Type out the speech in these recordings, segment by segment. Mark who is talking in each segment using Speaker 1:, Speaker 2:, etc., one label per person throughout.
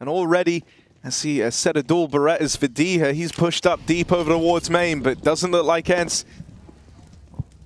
Speaker 1: And already, I see a set of dual Berettas for Diha. He's pushed up deep over towards main, but doesn't look like ENCE,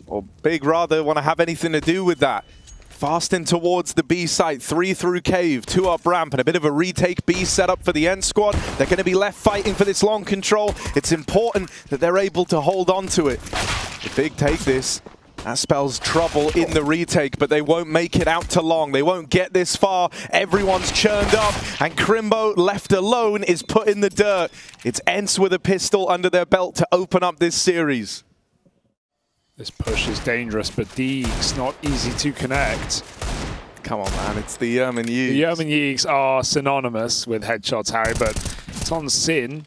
Speaker 1: or Big rather, want to have anything to do with that. Fasting towards the B site, 3 through cave, 2 up ramp, and a bit of a retake B setup for the ENCE squad. They're going to be left fighting for this long control. It's important that they're able to hold on to it. The Big take this. That spells trouble in the retake, but they won't make it out to long. They won't get this far. Everyone's churned up, and Crimbo, left alone, is put in the dirt. It's ENCE with a pistol under their belt to open up this series.
Speaker 2: This push is dangerous, but Deeks not easy to connect.
Speaker 1: Come on, man, it's the Yerman Yeeks.
Speaker 2: The Yerman Yeeks are synonymous with headshots, Harry, but it's on Sin.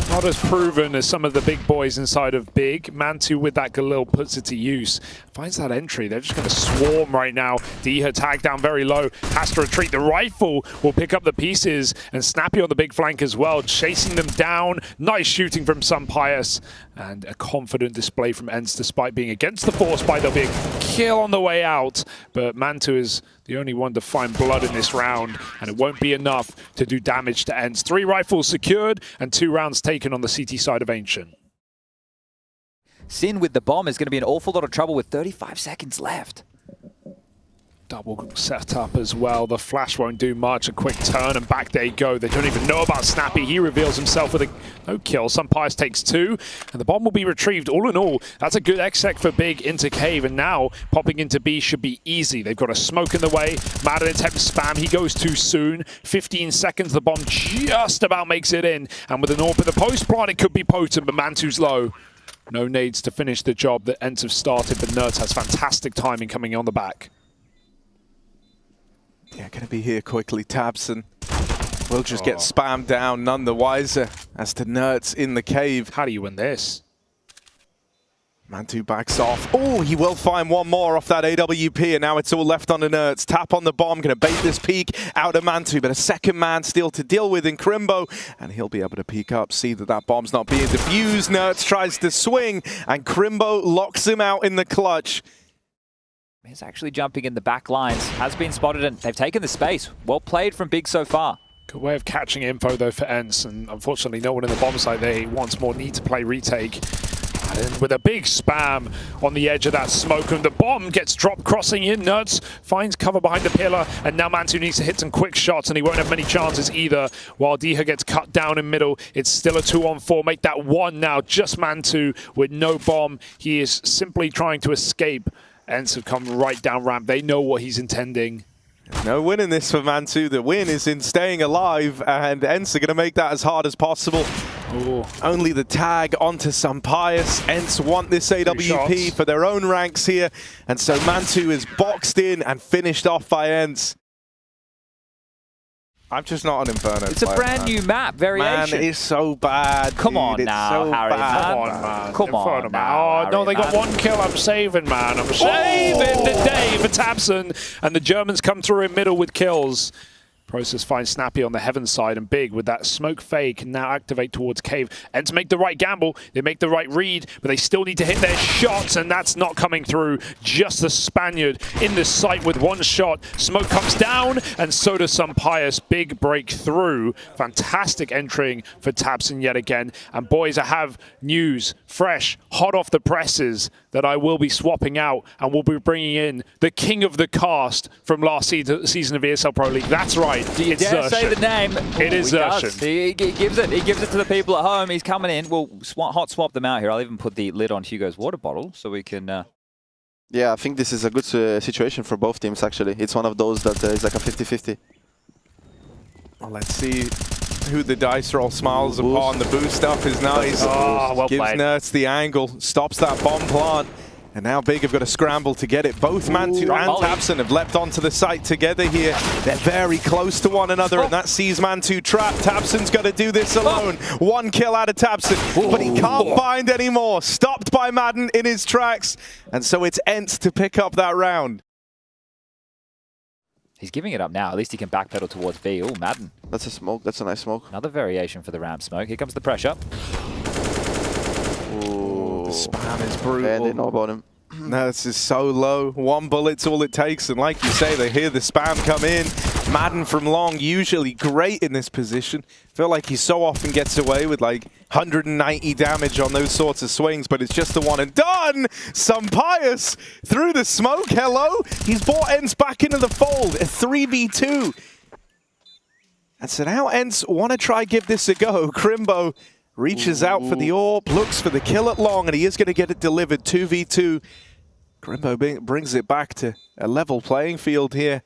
Speaker 2: Not as proven as some of the big boys inside of Big. Mantu with that Galil puts it to use. Finds that entry. They're just going to swarm right now. Diha tagged down very low. Has to retreat. The rifle will pick up the pieces. And Snappy on the big flank as well. Chasing them down. Nice shooting from Pius. And a confident display from ENCE despite being against the force by the big kill on the way out. But Mantu is the only one to find blood in this round, and it won't be enough to do damage to ENCE. 3 rifles secured and 2 rounds taken on the CT side of Ancient.
Speaker 3: Sin with the bomb is going to be in an awful lot of trouble with 35 seconds left.
Speaker 2: Double setup as well. The flash won't do much. A quick turn and back they go. They don't even know about Snappy. He reveals himself with a no kill. Pius takes 2, and the bomb will be retrieved. All in all, that's a good exec for Big into cave, and now popping into B should be easy. They've got a smoke in the way. Madden attempts spam. He goes too soon. 15 seconds. The bomb just about makes it in, and with an AWP in the post plant, it could be potent, but Mantu's low. No nades to finish the job that ENCE have started, but Nerds has fantastic timing coming on the back.
Speaker 1: Yeah, going to be here quickly. Tabson will just get spammed down, none the wiser as to Nerds in the cave.
Speaker 2: How do you win this?
Speaker 1: Mantu backs off. Oh, he will find one more off that AWP, and now it's all left on the Nerds. Tap on the bomb, going to bait this peek out of Mantu, but a second man still to deal with in Crimbo, and he'll be able to peek up, see that that bomb's not being defused. Nerds tries to swing, and Crimbo locks him out in the clutch.
Speaker 3: He's actually jumping in the back lines, has been spotted, and they've taken the space. Well played from Big so far.
Speaker 2: Good way of catching info though for ENCE, and unfortunately no one in the bomb site there. He once more need to play retake. And with a big spam on the edge of that smoke, and the bomb gets dropped crossing in. Nerds finds cover behind the pillar, and now Mantu needs to hit some quick shots, and he won't have many chances either. While Diha gets cut down in middle, it's still a 2-on-4. Make that 1 now. Just Mantu with no bomb. He is simply trying to escape. ENCE have come right down ramp. They know what he's intending.
Speaker 1: No winning this for Mantu. The win is in staying alive, and ENCE are going to make that as hard as possible.
Speaker 2: Ooh.
Speaker 1: Only the tag onto Pius. ENCE want this AWP for their own ranks here, and so Mantu is boxed in and finished off by ENCE. I'm just not an Inferno
Speaker 3: It's
Speaker 1: player,
Speaker 3: a brand new map, variation.
Speaker 1: Man, it's so bad,
Speaker 3: Come
Speaker 1: dude.
Speaker 3: on
Speaker 1: It's
Speaker 3: now,
Speaker 1: so
Speaker 3: Harry.
Speaker 1: bad.
Speaker 2: Come on, man.
Speaker 3: Come on now,
Speaker 2: Oh,
Speaker 3: Harry,
Speaker 2: no, they got
Speaker 3: man.
Speaker 2: 1 kill. I'm saving, man. I'm saving the day for Tabson. And the Germans come through in middle with kills. Process finds Snappy on the heaven side, and Big with that smoke fade can now activate towards cave. And to make the right gamble, they make the right read, but they still need to hit their shots, and that's not coming through. Just the Spaniard in the sight with 1 shot. Smoke comes down, and so does Pius. Big breakthrough. Fantastic entering for Tabson yet again. And boys, I have news, fresh, hot off the presses, that I will be swapping out, and we'll be bringing in the king of the cast from last season of ESL Pro League. That's right. It's
Speaker 3: Dare say the name.
Speaker 2: It is
Speaker 3: Xerxes. He gives it. He gives it to the people at home. He's coming in. We'll hot swap them out here. I'll even put the lid on Hugo's water bottle so we can.
Speaker 4: Yeah, I think this is a good situation for both teams. Actually, it's one of those that is like a 50-50.
Speaker 1: Well, let's see who the dice roll smiles upon. The boost up is nice.
Speaker 2: Oh, well
Speaker 1: gives
Speaker 2: played.
Speaker 1: Nerds the angle, stops that bomb plant. And now Big have got to scramble to get it. Both Mantu and Tabson have leapt onto the site together here. They're very close to one another, and that sees Mantu trapped. Tabson's got to do this alone. 1 kill out of Tabson, but he can't find any more. Stopped by Madden in his tracks. And so it's ENCE to pick up that round.
Speaker 3: He's giving it up now. At least he can backpedal towards B. Oh, Madden.
Speaker 4: That's a smoke. That's a nice smoke.
Speaker 3: Another variation for the ramp smoke. Here comes the pressure.
Speaker 4: Ooh.
Speaker 1: The spam is brutal.
Speaker 4: Yeah, they know about him.
Speaker 1: No, this is so low. 1 bullet's all it takes, and like you say, they hear the spam come in. Madden from long, usually great in this position. Feel like he so often gets away with like 190 damage on those sorts of swings, but it's just the one and done. Pius through the smoke. Hello. He's brought ENCE back into the fold. A 3v2. And so now ENCE want to try give this a go. Crimbo reaches out for the AWP, looks for the kill at long, and he is going to get it delivered. 2v2. Crimbo brings it back to a level playing field here.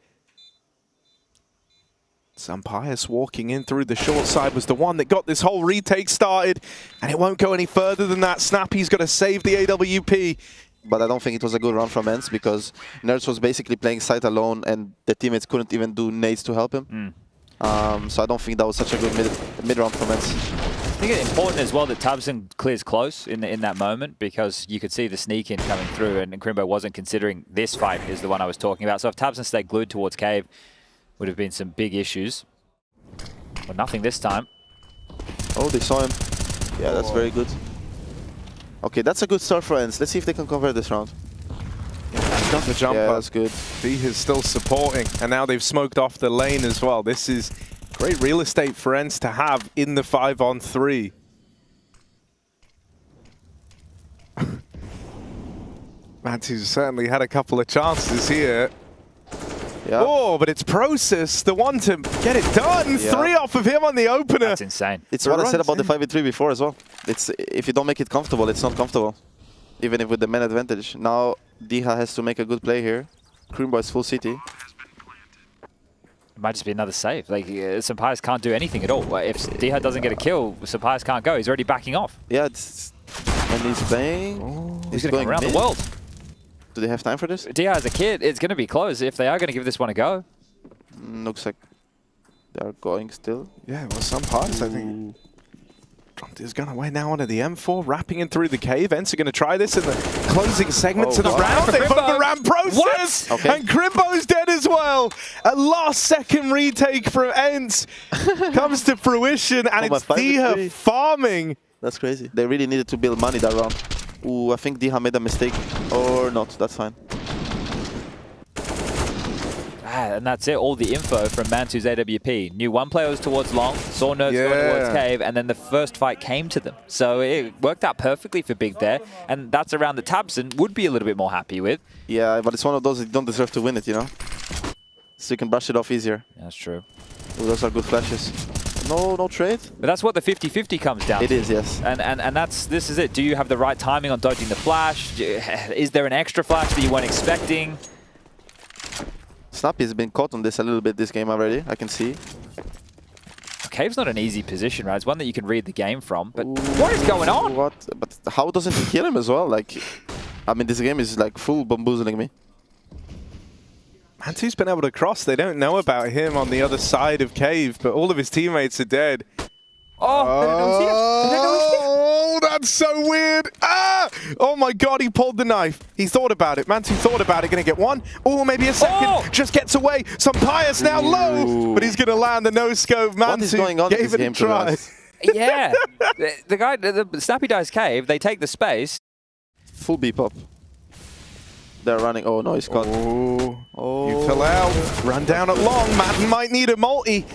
Speaker 1: Pius walking in through the short side was the one that got this whole retake started, and it won't go any further than that. Snappy's got to save the AWP.
Speaker 4: But I don't think it was a good run from ENCE because Nerds was basically playing site alone and the teammates couldn't even do nades to help him. So I don't think that was such a good mid round from ENCE.
Speaker 3: I think it's important as well that tabseN clears close in that moment because you could see the sneak in coming through and Crimbo wasn't considering this fight is the one I was talking about. So if tabseN stayed glued towards cave, would have been some big issues. But nothing this time.
Speaker 4: Oh, they saw him. Yeah, that's very good. Okay, that's a good start for ENCE. Let's see if they can convert this round.
Speaker 1: Yeah, got the jump
Speaker 4: yeah,
Speaker 1: up.
Speaker 4: that's good.
Speaker 1: D is still supporting, and now they've smoked off the lane as well. This is great real estate for ENCE to have in the 5-on-3. Mantu's certainly had a couple of chances here.
Speaker 4: Yeah.
Speaker 1: Oh, but it's Process, the one to get it done.
Speaker 4: Yeah.
Speaker 1: 3 off of him on the opener.
Speaker 3: That's insane.
Speaker 4: It's what I said about the 5v3 before as well. It's if you don't make it comfortable, it's not comfortable. Even if with the man advantage. Now Diha has to make a good play here. Crimbo is full CT.
Speaker 3: It might just be another save. Like Pius can't do anything at all. If Diha doesn't get a kill, Pius can't go. He's already backing off.
Speaker 4: Yeah, and he's playing.
Speaker 3: He's going to come around the world.
Speaker 4: Do they have time for this?
Speaker 3: Diha as a kid, it's going to be close if they are going to give this one a go.
Speaker 4: Looks like they are going still.
Speaker 1: Yeah, well, Pius, I think. Is going away now onto the M4, wrapping in through the cave. ENCE are going to try this in the closing segments of the round. They've overran Process,
Speaker 3: okay.
Speaker 1: And Crimbo's dead as well. A last-second retake from ENCE comes to fruition, and it's Diha farming.
Speaker 4: That's crazy. They really needed to build money that round. Ooh, I think Diha made a mistake. Or not, that's fine.
Speaker 3: And that's it, all the info from Mantu's AWP. Knew one player was towards long, saw Nerds going towards cave, and then the first fight came to them. So it worked out perfectly for Big there, and that's a round that tabseN would be a little bit more happy with.
Speaker 4: Yeah, but it's one of those that you don't deserve to win it, you know? So you can brush it off easier.
Speaker 3: That's true.
Speaker 4: Ooh, those are good flashes. No trade.
Speaker 3: But that's what the 50-50 comes down to.
Speaker 4: It is, yes.
Speaker 3: And this is it. Do you have the right timing on dodging the flash? Is there an extra flash that you weren't expecting?
Speaker 4: Snappy has been caught on this a little bit this game already, I can see.
Speaker 3: Cave's not an easy position, right? It's one that you can read the game from, but what is going on?
Speaker 4: What? But how doesn't he kill him as well? Like, I mean, this game is like full bamboozling me.
Speaker 1: Mantu's been able to cross. They don't know about him on the other side of cave, but all of his teammates are dead.
Speaker 3: Oh,
Speaker 1: that's so weird. Ah! Oh my god, he pulled the knife. He thought about it. Mantu thought about it. Gonna get one. Oh, maybe a second. Just gets away. Pius now low, but he's gonna land the no-scope. Mantu gave it a try.
Speaker 3: Yeah. the Snappy dies cave. They take the space.
Speaker 4: Full beep up. They're running. Oh no, he's caught.
Speaker 1: Oh, you fell out. Run down at long. Madden might need a multi.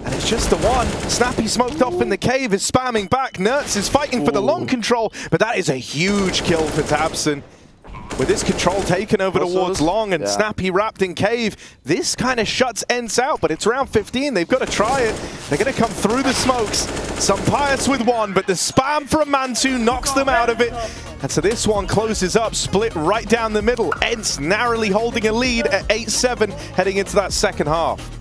Speaker 1: And it's just the one. Snappy smoked off in the cave, is spamming back. Nerds is fighting for the long control, but that is a huge kill for tabseN. With this control taken over towards long and Snappy wrapped in cave, this kind of shuts ENCE out, but it's round 15. They've got to try it. They're going to come through the smokes. Pius with one, but the spam from Mantu knocks them out of it. And so this one closes up, split right down the middle. ENCE narrowly holding a lead at 8-7 heading into that second half.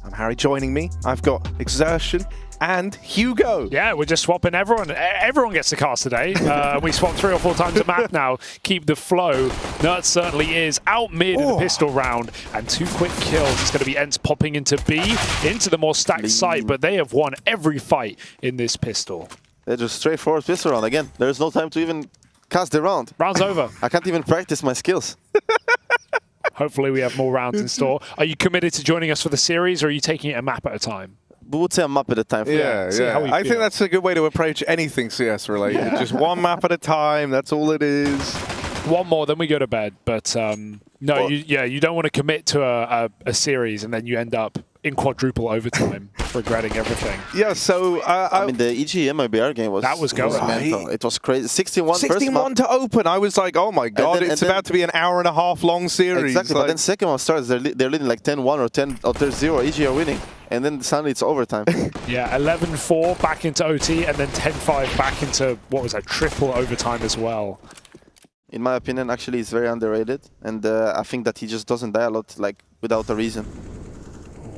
Speaker 1: I'm Harry joining me. I've got Exertion and Hugo.
Speaker 2: Yeah, we're just swapping everyone. Everyone gets to cast today. We swapped 3 or 4 times a map now. Keep the flow. Nerds certainly is out mid in the pistol round. And 2 quick kills. It's going to be ENCE popping into B, into the more stacked site, but they have won every fight in this pistol.
Speaker 4: They're just straightforward pistol round. Again, there's no time to even cast the round.
Speaker 2: Round's over.
Speaker 4: I can't even practice my skills.
Speaker 2: Hopefully we have more rounds in store. Are you committed to joining us for the series, or are you taking it a map at a time?
Speaker 4: We would say a map at a time.
Speaker 1: Yeah. I think that's a good way to approach anything CS related. Just one map at a time, that's all it is.
Speaker 2: One more, then we go to bed. But no, you don't want to commit to a series and then you end up in quadruple overtime, regretting everything.
Speaker 1: Yeah, so
Speaker 4: I mean, the EG MIBR game was
Speaker 2: going.
Speaker 4: mental. It was crazy. 61
Speaker 1: to open. I was like, oh my god, it's about to be an hour-and-a-half long series.
Speaker 4: Exactly,
Speaker 1: like,
Speaker 4: but then second one starts, they're leading like 10-1 or 10-0. EG are winning, and then suddenly it's overtime.
Speaker 2: Yeah, 11-4 back into OT, and then 10-5 back into, what was that, triple overtime as well.
Speaker 4: In my opinion, actually, he's very underrated, and I think that he just doesn't die a lot, like, without a reason.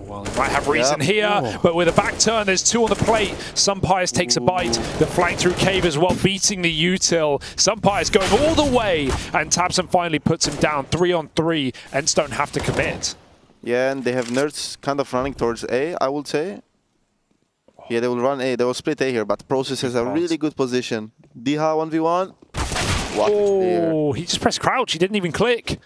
Speaker 2: Well, he might have reason here, but with a back turn, there's two on the plate. Sumpires takes a bite. The flank through Cave as well, beating the util. Sumpires going all the way, and tabseN finally puts him down 3-on-3. ENCE don't have to commit.
Speaker 4: Yeah, and they have nerds kind of running towards A, I would say. Yeah, they will run A. They will split A here, but Process has a really good position. Diha 1v1. What?
Speaker 2: Oh, he just pressed crouch. He didn't even click.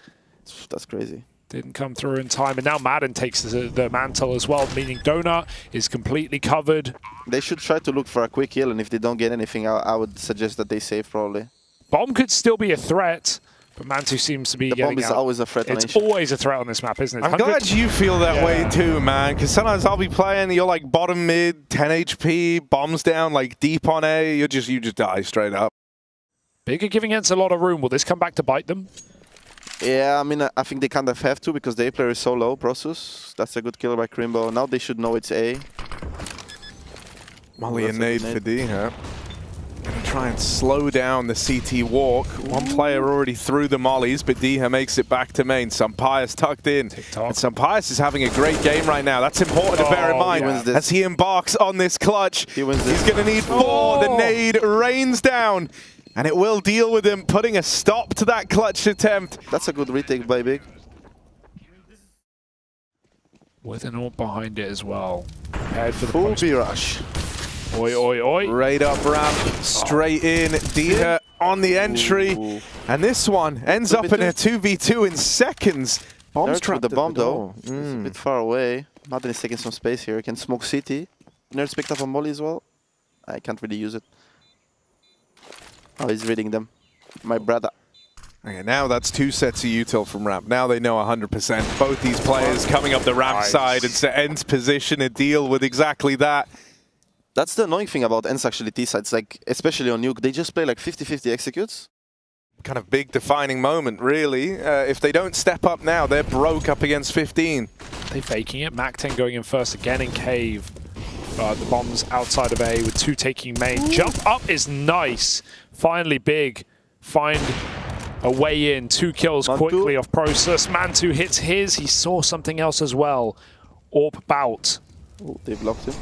Speaker 4: That's crazy.
Speaker 2: Didn't come through in time, and now Madden takes the mantle as well, meaning Donut is completely covered.
Speaker 4: They should try to look for a quick heal, and if they don't get anything, I would suggest that they save probably.
Speaker 2: Bomb could still be a threat, but Mantu seems to be
Speaker 4: the
Speaker 2: getting
Speaker 4: bomb is
Speaker 2: out.
Speaker 4: always a threat.
Speaker 2: It's always a threat on this map, isn't it?
Speaker 1: I'm glad you feel that way too, man, because sometimes I'll be playing, you're like bottom mid, 10 HP, bombs down, like deep on A, you just die straight up.
Speaker 2: Big are giving ENCE a lot of room. Will this come back to bite them?
Speaker 4: Yeah, I mean, I think they kind of have to because the A player is so low, Process. That's a good kill by Crimbo. Now they should know it's A.
Speaker 1: Molly and nade for D, huh? Gonna try and slow down the CT walk. One player already threw the mollies, but Diha makes it back to main. Sumpires tucked in. And Sumpires is having a great game right now. That's important to bear in mind as he embarks on this clutch. He's gonna need 4. The nade rains down. And it will deal with him, putting a stop to that clutch attempt.
Speaker 4: That's a good retake by Big.
Speaker 2: With an AWP behind it as well. Prepared for the
Speaker 4: full B rush.
Speaker 2: Oi, oi, oi.
Speaker 1: Right up ramp, straight in. Diha on the entry. Ooh. And this one ends up in a 2v2 in seconds. Bomb's trapped
Speaker 4: with the bomb though.
Speaker 1: It's
Speaker 4: a bit far away. Madden is taking some space here. He can smoke CT. Nerds picked up a molly as well. I can't really use it. Oh, he's reading them. My brother.
Speaker 1: Okay, now that's 2 sets of util from ramp. Now they know 100%. Both these players coming up the ramp side and to ENCE position and deal with exactly that.
Speaker 4: That's the annoying thing about ENCE actually T-sides, like especially on Nuke, they just play like 50-50 executes.
Speaker 1: Kind of big defining moment, really. If they don't step up now, they're broke up against 15.
Speaker 2: They faking it. Mac10 going in first again in Cave. The bombs outside of A with 2 taking main. Jump up is nice. Finally Big find a way in. 2 kills quickly off Process. Mantu hits his. He saw something else as well. AWP bout.
Speaker 4: Oh, they blocked him.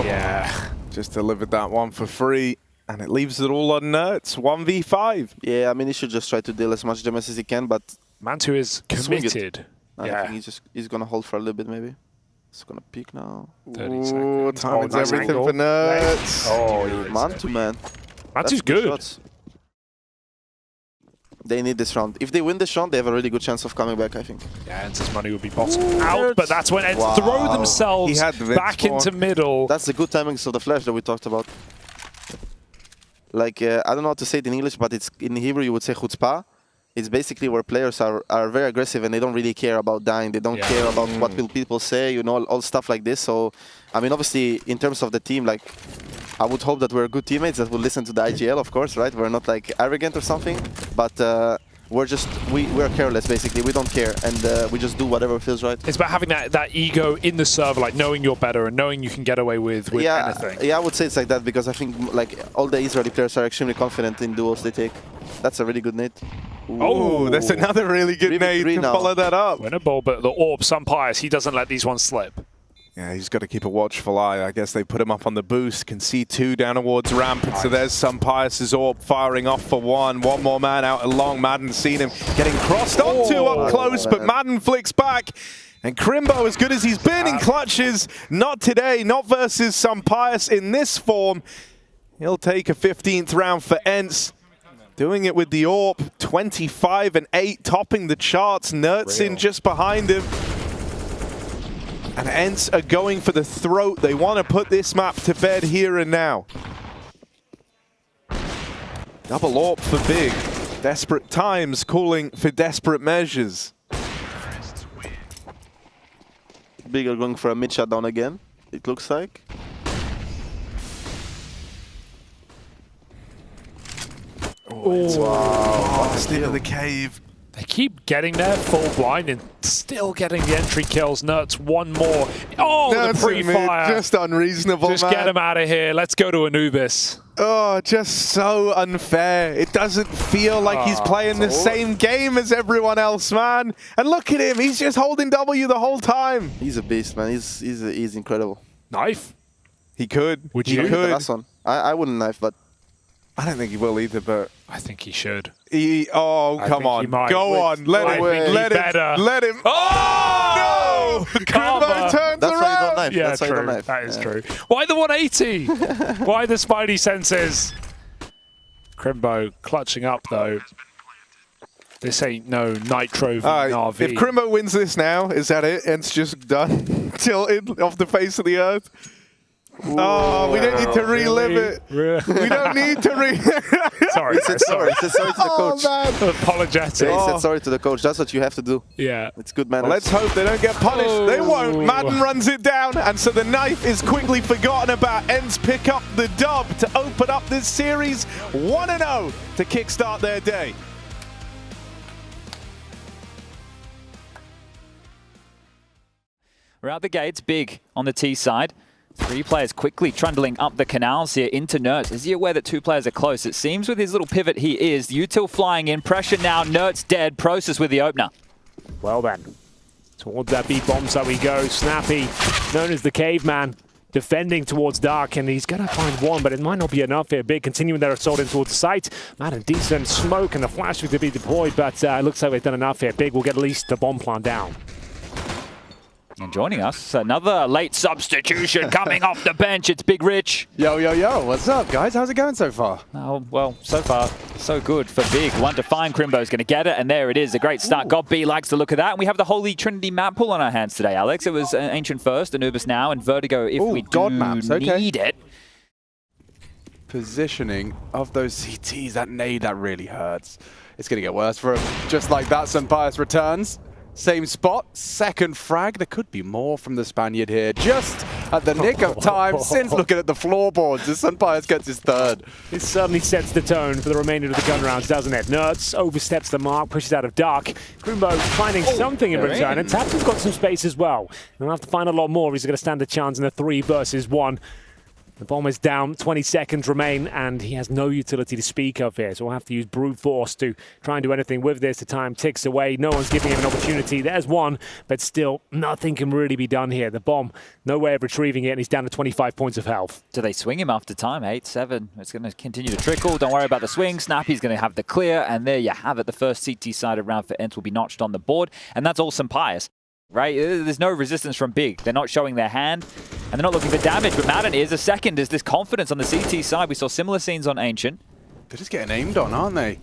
Speaker 2: Yeah.
Speaker 1: Just delivered that one for free. And it leaves it all on nerds. 1v5.
Speaker 4: Yeah, I mean, he should just try to deal as much damage as he can, but...
Speaker 2: Mantu is committed.
Speaker 4: I think he's gonna hold for a little bit, maybe. He's gonna peek now.
Speaker 2: 30 seconds.
Speaker 1: Time everything for nerds.
Speaker 4: Oh, Mantu, man.
Speaker 2: Mantu's good.
Speaker 4: Shots. They need this round. If they win this round, they have a really good chance of coming back, I think.
Speaker 2: Yeah, ENCE's money would be bottom out, but that's when ENCE throw themselves back into middle.
Speaker 4: That's the good timings of the flash that we talked about. Like, I don't know how to say it in English, but it's in Hebrew you would say chutzpah. It's basically where players are very aggressive and they don't really care about dying. They don't care about what will people say, you know, all stuff like this. So, I mean, obviously, in terms of the team, like, I would hope that we're good teammates that will listen to the IGL, of course, right? We're not, like, arrogant or something, but we're careless, basically. We don't care, and we just do whatever feels right.
Speaker 2: It's about having that ego in the server, like knowing you're better and knowing you can get away with anything.
Speaker 4: Yeah, I would say it's like that because I think, like, all the Israeli players are extremely confident in duels they take. That's a really good nade.
Speaker 1: Oh, that's another really good nade to follow that up.
Speaker 2: Winnable, but the AWP, Sumpires, he doesn't let these ones slip.
Speaker 1: Yeah, he's got to keep a watchful eye. I guess they put him up on the boost. Can see 2 down towards ramp. And so there's Sumpires' AWP firing off for 1. One more man out along. Madden seen him getting crossed onto up close, but Madden flicks back. And Crimbo, as good as he's been in clutches, not today, not versus Sumpires in this form. He'll take a 15th round for ENCE. Doing it with the AWP, 25 and 8, topping the charts. Nerds in just behind him. And ENCE are going for the throat. They want to put this map to bed here and now. Double AWP for Big. Desperate times calling for desperate measures.
Speaker 4: Big are going for a mid shutdown again, it looks like.
Speaker 1: Wow. Lost into the cave.
Speaker 2: They keep getting there full blind and still getting the entry kills. Nerds one more. Oh,
Speaker 1: That's
Speaker 2: the pre-fire.
Speaker 1: just unreasonable,
Speaker 2: Just
Speaker 1: man.
Speaker 2: get him out of here. Let's go to Anubis.
Speaker 1: Oh, just so unfair. It doesn't feel like he's playing the same game as everyone else, man. And look at him. He's just holding W the whole time.
Speaker 4: He's a beast, man. He's incredible.
Speaker 2: Knife.
Speaker 1: He could.
Speaker 2: Would
Speaker 1: He
Speaker 2: you?
Speaker 4: The
Speaker 1: could.
Speaker 4: last one. I wouldn't knife, but
Speaker 1: I don't think he will either, but...
Speaker 2: I think he should.
Speaker 1: Oh,
Speaker 2: I
Speaker 1: come
Speaker 2: think he
Speaker 1: on.
Speaker 2: might.
Speaker 1: Go on. Let
Speaker 2: I
Speaker 1: him.
Speaker 2: think he
Speaker 1: Let him.
Speaker 2: better.
Speaker 1: Let him.
Speaker 2: Oh!
Speaker 1: No!
Speaker 2: Karma.
Speaker 1: Crimbo turns
Speaker 4: that's why you
Speaker 1: around.
Speaker 4: don't knife.
Speaker 2: Yeah,
Speaker 4: That's why you
Speaker 2: true.
Speaker 4: don't knife.
Speaker 2: That is
Speaker 4: Yeah.
Speaker 2: true. Why the 180? Why the Spidey senses? Crimbo clutching up, though. This ain't no Nitro v RV.
Speaker 1: If Crimbo wins this now, is that it? It's just done. Tilted off the face of the earth. Oh, we don't need to relive it. We don't need to
Speaker 2: Sorry,
Speaker 4: He said sorry. He said sorry to the coach.
Speaker 2: Apologetic.
Speaker 4: Yeah, he said sorry to the coach. That's what you have to do.
Speaker 2: Yeah.
Speaker 4: It's good manners.
Speaker 1: Well, let's hope they don't get punished. They won't.
Speaker 2: Oh.
Speaker 1: Madden runs it down, and so the knife is quickly forgotten about. ENCE pick up the dub to open up this series 1-0 to kickstart their day.
Speaker 3: We're out the gates, Big on the T side. 3 players quickly trundling up the canals here into Nerds. Is he aware that 2 players are close? It seems with his little pivot he is. Util flying in, pressure now, Nerds dead, Process with the opener.
Speaker 5: Well then, towards that B bomb site we go. Snappy, known as the caveman, defending towards Dark, and he's going to find one, but it might not be enough here. Big continuing their assault in towards the site. Madden, decent smoke, and the flash to be deployed, but it looks like they've done enough here. Big will get at least the bomb plant down.
Speaker 3: And joining us, another late substitution coming off the bench. It's Big Rich.
Speaker 6: Yo, yo, yo. What's up, guys? How's it going so far?
Speaker 3: Oh, well, so far, so good for Big. One to find, Crimbo's going to get it, and there it is. A great start. God B likes the look of that. And we have the Holy Trinity map pool on our hands today, Alex. It was Ancient first, Anubis now, and Vertigo if we
Speaker 6: God
Speaker 3: do
Speaker 6: maps, okay.
Speaker 3: need it.
Speaker 6: Positioning of those CTs, that nade, that really hurts. It's going to get worse for him. Just like that, Sampaio returns. Same spot, second frag. There could be more from the Spaniard here. Just at the nick of time, Sin's looking at the floorboards as Sampaio gets his third.
Speaker 5: This certainly sets the tone for the remainder of the gun rounds, doesn't it? Nerds oversteps the mark, pushes out of Dark. Crimbo finding something in return, and Tapson's got some space as well. He'll have to find a lot more if he's going to stand a chance in a 3 versus 1. The bomb is down, 20 seconds remain, and he has no utility to speak of here. So we'll have to use brute force to try and do anything with this. The time ticks away. No one's giving him an opportunity. There's one, but still, nothing can really be done here. The bomb, no way of retrieving it, and he's down to 25 points of health.
Speaker 3: Do they swing him after time? 8-7. It's going to continue to trickle. Don't worry about the swing. Snappy's going to have the clear, and there you have it. The first CT-sided round for ENCE will be notched on the board, and that's all Sampaio. Right? There's no resistance from Big. They're not showing their hand, and they're not looking for damage, but Madden is. A second is this confidence on the CT side. We saw similar scenes on Ancient.
Speaker 6: They're just getting aimed on, aren't they?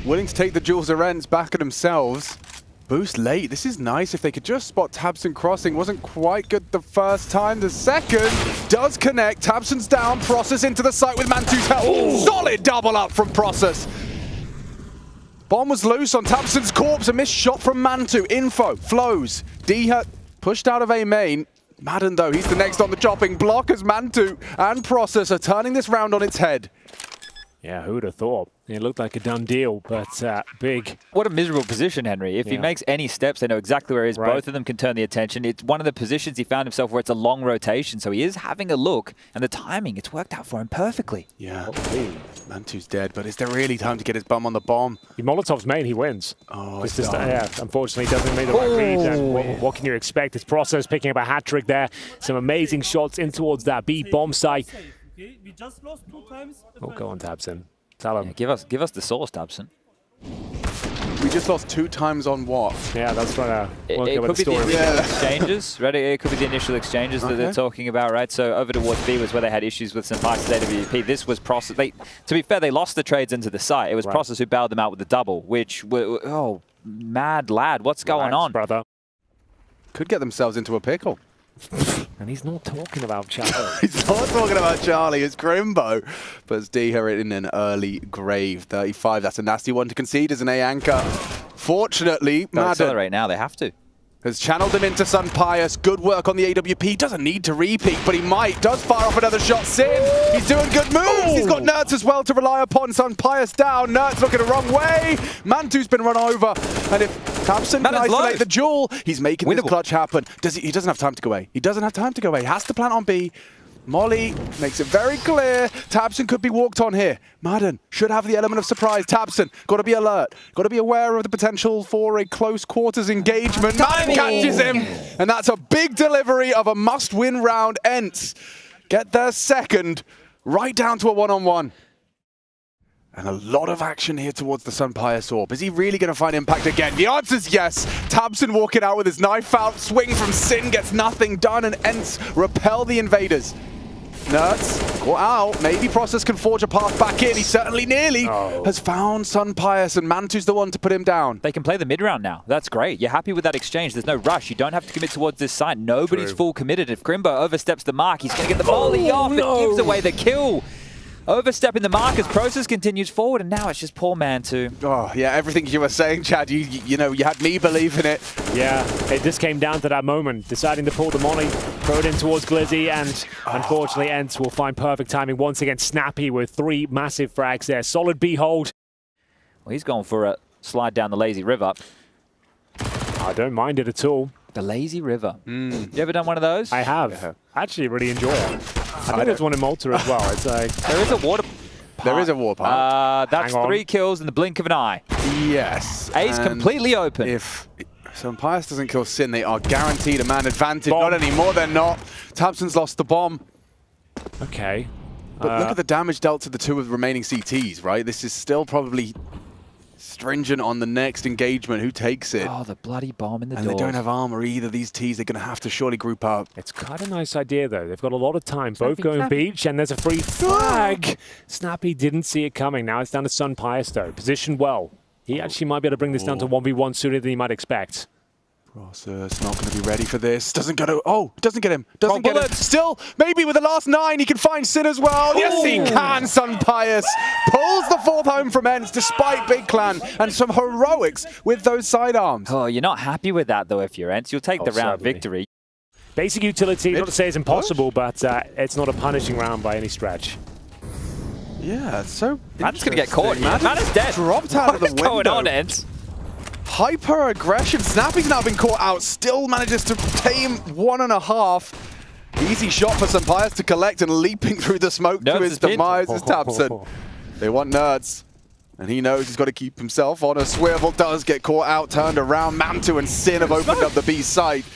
Speaker 6: Willing to take the Jules of Rents back at themselves. Boost late. This is nice. If they could just spot Tabson crossing. Wasn't quite good the first time. The second does connect. Tabson's down. Process into the site with Mantu's help. Solid double up from Process. Bomb was loose on Tabson's corpse. A missed shot from Mantu. Info flows. Diha pushed out of A main. Madden, though, he's the next on the chopping block as Mantu and Process are turning this round on its head.
Speaker 5: Yeah, who'd have thought? It looked like a done deal, but Big.
Speaker 3: What a miserable position, Henry. If he makes any steps, they know exactly where he is.
Speaker 5: Right.
Speaker 3: Both of them can turn the attention. It's one of the positions he found himself where it's a long rotation, so he is having a look, and the timing, it's worked out for him perfectly.
Speaker 6: Yeah, Mantu's dead, but is there really time to get his bum on the bomb?
Speaker 5: If Molotov's main, he wins.
Speaker 6: Oh,
Speaker 5: It's
Speaker 6: it's
Speaker 5: just,
Speaker 6: done.
Speaker 5: yeah, unfortunately, he doesn't make the right read. And what can you expect? It's Process picking up a hat trick there. Some amazing shots in towards that B bomb site.
Speaker 7: Okay, we just lost 2 times.
Speaker 5: Oh, go on, Tabson. Tell him.
Speaker 3: Yeah, give us the source, Tabson.
Speaker 6: We just lost 2 times on what?
Speaker 5: Yeah, that's trying to work
Speaker 3: It
Speaker 5: out
Speaker 3: could
Speaker 5: with the
Speaker 3: be the
Speaker 5: story.
Speaker 3: initial exchanges, right? It could be the initial exchanges that they're talking about, right? So over towards B was where they had issues with some parts of AWP. This was Process. To be fair, they lost the trades into the site. It was Process who bailed them out with the double, which, oh, mad lad, what's going
Speaker 5: Relax,
Speaker 3: on?
Speaker 5: brother?
Speaker 6: Could get themselves into a pickle.
Speaker 5: And he's not talking about Charlie.
Speaker 6: He's not talking about Charlie, it's Grimbo. Puts Diha in an early grave. 35, that's a nasty one to concede as an A anchor. Fortunately,
Speaker 3: They'll
Speaker 6: Madden
Speaker 3: accelerate now, they have to.
Speaker 6: has channeled him into Sun Pius. Good work on the AWP. Doesn't need to repeat, but he might. Does fire off another shot. Sin, he's doing good moves. He's got Nerds as well to rely upon. Sun Pius down. Nerds looking the wrong way. Mantu's been run over. And if Tabson can isolate the duel, he's making this clutch happen. He doesn't have time to go away. He doesn't have time to go away. He has to plant on B. Molly makes it very clear. Tabson could be walked on here. Madden should have the element of surprise. Tabson, got to be alert. Got to be aware of the potential for a close quarters engagement. Madden catches him. And that's a big delivery of a must-win round. ENCE get their second, right down to a one-on-one. And a lot of action here towards the Sun Pius Orb. Is he really going to find impact again? The answer's yes. Tabson walking out with his knife out. Swing from Sin gets nothing done. And ENCE repel the invaders. Nerds caught out. Maybe Process can forge a path back in. He certainly nearly has found Sun Pius, and Mantu's the one to put him down.
Speaker 3: They can play the mid round now. That's great. You're happy with that exchange. There's no rush. You don't have to commit towards this side. Nobody's full committed. If Grimbo oversteps the mark, he's going to get the volley off. It gives away the kill. Overstepping the mark as Process continues forward, and now it's just poor Mantu.
Speaker 6: Oh, yeah, everything you were saying, Chad, you know, you had me believing it.
Speaker 5: Yeah, it just came down to that moment, deciding to pull the molly, throw it in towards Glizzy, and unfortunately, ENCE will find perfect timing once again. Snappy with 3 massive frags there. Solid B hold.
Speaker 3: Well, he's going for a slide down the lazy river.
Speaker 5: I don't mind it at all.
Speaker 3: The lazy river. You ever done one of those?
Speaker 5: I have.
Speaker 6: Yeah.
Speaker 5: Actually really enjoy it. I think there's one in Malta as well. It's like
Speaker 3: There is a water
Speaker 6: There is a war part.
Speaker 3: That's 3 kills in the blink of an eye.
Speaker 6: Yes.
Speaker 3: Ace
Speaker 6: and
Speaker 3: completely open.
Speaker 6: If Sun Pius doesn't kill Sin, they are guaranteed a man advantage. Not anymore, they're not. Tabson's lost the bomb.
Speaker 5: okay.
Speaker 6: But look at the damage dealt to the 2 of the remaining CTs, right? This is still probably stringent on the next engagement. Who takes it?
Speaker 3: Oh, the bloody bomb in the
Speaker 6: And
Speaker 3: doors.
Speaker 6: they don't have armor either. These Ts, they're going to have to surely group up.
Speaker 5: It's quite a nice idea, though. They've got a lot of time. Both going beach, and there's a free flag. Snappy didn't see it coming. Now it's down to Sun Pius, though. Positioned well. He actually might be able to bring this down to 1v1 sooner than you might expect.
Speaker 6: Process not going to be ready for this. Doesn't get it. Oh, doesn't get him. Doesn't get him. Still, maybe with the last 9, he can find Sin as well. Yes, he can. Sun Pius pulls the 4th home from ENCE despite Big Clan and some heroics with those sidearms.
Speaker 3: Oh, you're not happy with that, though, if you're ENCE. You'll take the round
Speaker 5: certainly.
Speaker 3: victory.
Speaker 5: Basic utility, not to say it's impossible, but it's not a punishing round by any stretch.
Speaker 6: Yeah, it's so
Speaker 3: Madden's going to get caught. Madden's dead.
Speaker 6: Dropped out of the window.
Speaker 3: What's going on, ENCE?
Speaker 6: Hyper aggression. Snappy's now been caught out. Still manages to tame 1.5. Easy shot for Sun Pius to collect, and leaping through the smoke to his demise is Tabson. They want Nerds, and he knows he's got to keep himself on a swivel. Does get caught out, turned around. Mantu and Sin have opened up the B site.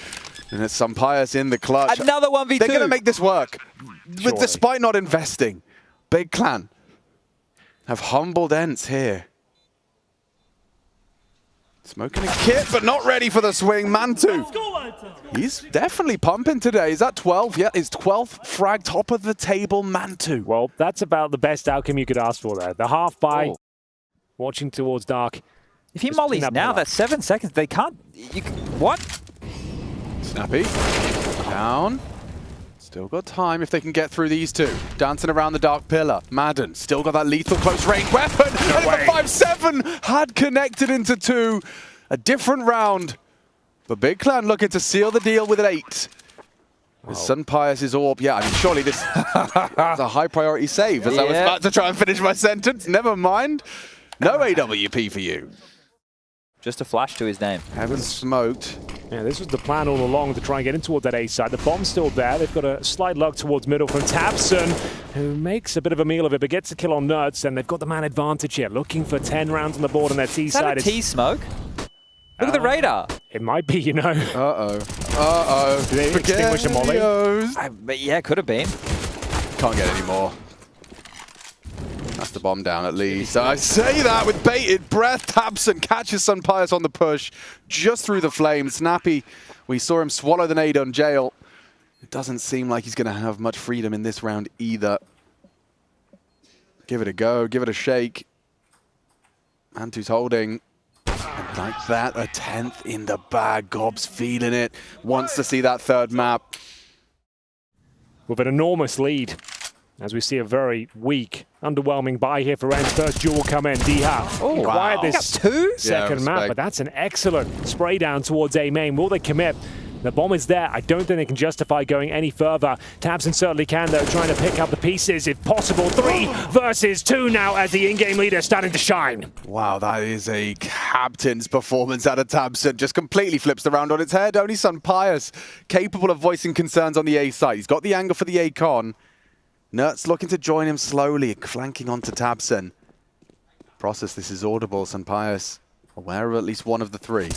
Speaker 6: And it's Sun Pius in the clutch.
Speaker 3: Another 1v2.
Speaker 6: They're going to make this work, despite not investing. Big Clan have humbled ENCE here. Smoking a kit, but not ready for the swing. Mantu. He's definitely pumping today. Is that 12? Yeah, his 12th frag, top of the table, Mantu.
Speaker 5: Well, that's about the best outcome you could ask for there. The half by, watching towards Dark.
Speaker 3: If he mollies now, that's 7 seconds. They can't... What?
Speaker 6: Snappy. Down. Still got time if they can get through these 2. Dancing around the Dark Pillar. Madden still got that lethal close range weapon. And the 5-7 had connected into 2. A different round. But Big Clan looking to seal the deal with an 8. With Sun Pius' orb. Yeah, I mean, surely this is a high priority save. As I was about to try and finish my sentence. Never mind. No AWP for you.
Speaker 3: Just a flash to his name.
Speaker 6: Heaven smoked.
Speaker 5: Yeah, this was the plan all along to try and get in towards that A side. The bomb's still there. They've got a slight luck towards middle from Tabson, who makes a bit of a meal of it, but gets a kill on Nerds, and they've got the man advantage here, looking for 10 rounds on the board on their T side.
Speaker 3: Is that a T-smoke? Look at the radar.
Speaker 5: It might be, you know.
Speaker 6: Uh-oh. Uh-oh.
Speaker 5: Do they extinguish a molly?
Speaker 3: But yeah, could have been.
Speaker 6: Can't get any more. That's the bomb down at least. I say that with bated breath. Tabson catches Sun Pius on the push, just through the flames. Snappy, we saw him swallow the nade on Jail. It doesn't seem like he's going to have much freedom in this round either. Give it a go, give it a shake. Mantu's holding. And Like that, a 10th in the bag. Gob's feeling it. Wants to see that third map.
Speaker 5: With an enormous lead, as we see a very weak, underwhelming buy here for ENCE. First duel will come in. Diha.
Speaker 3: Oh,
Speaker 5: Acquired
Speaker 3: wow.
Speaker 5: this second map, but that's an excellent spray down towards A main. Will they commit? The bomb is there. I don't think they can justify going any further. tabseN certainly can, though, trying to pick up the pieces, if possible. 3 versus 2 now as the in-game leader is starting to shine.
Speaker 6: Wow, that is a captain's performance out of tabseN. Just completely flips the round on its head. Only Sunpius capable of voicing concerns on the A side. He's got the angle for the A-con. Nertz looking to join him slowly, flanking onto tabseN. Process, this is audible. Sunpius aware of at least one of the 3.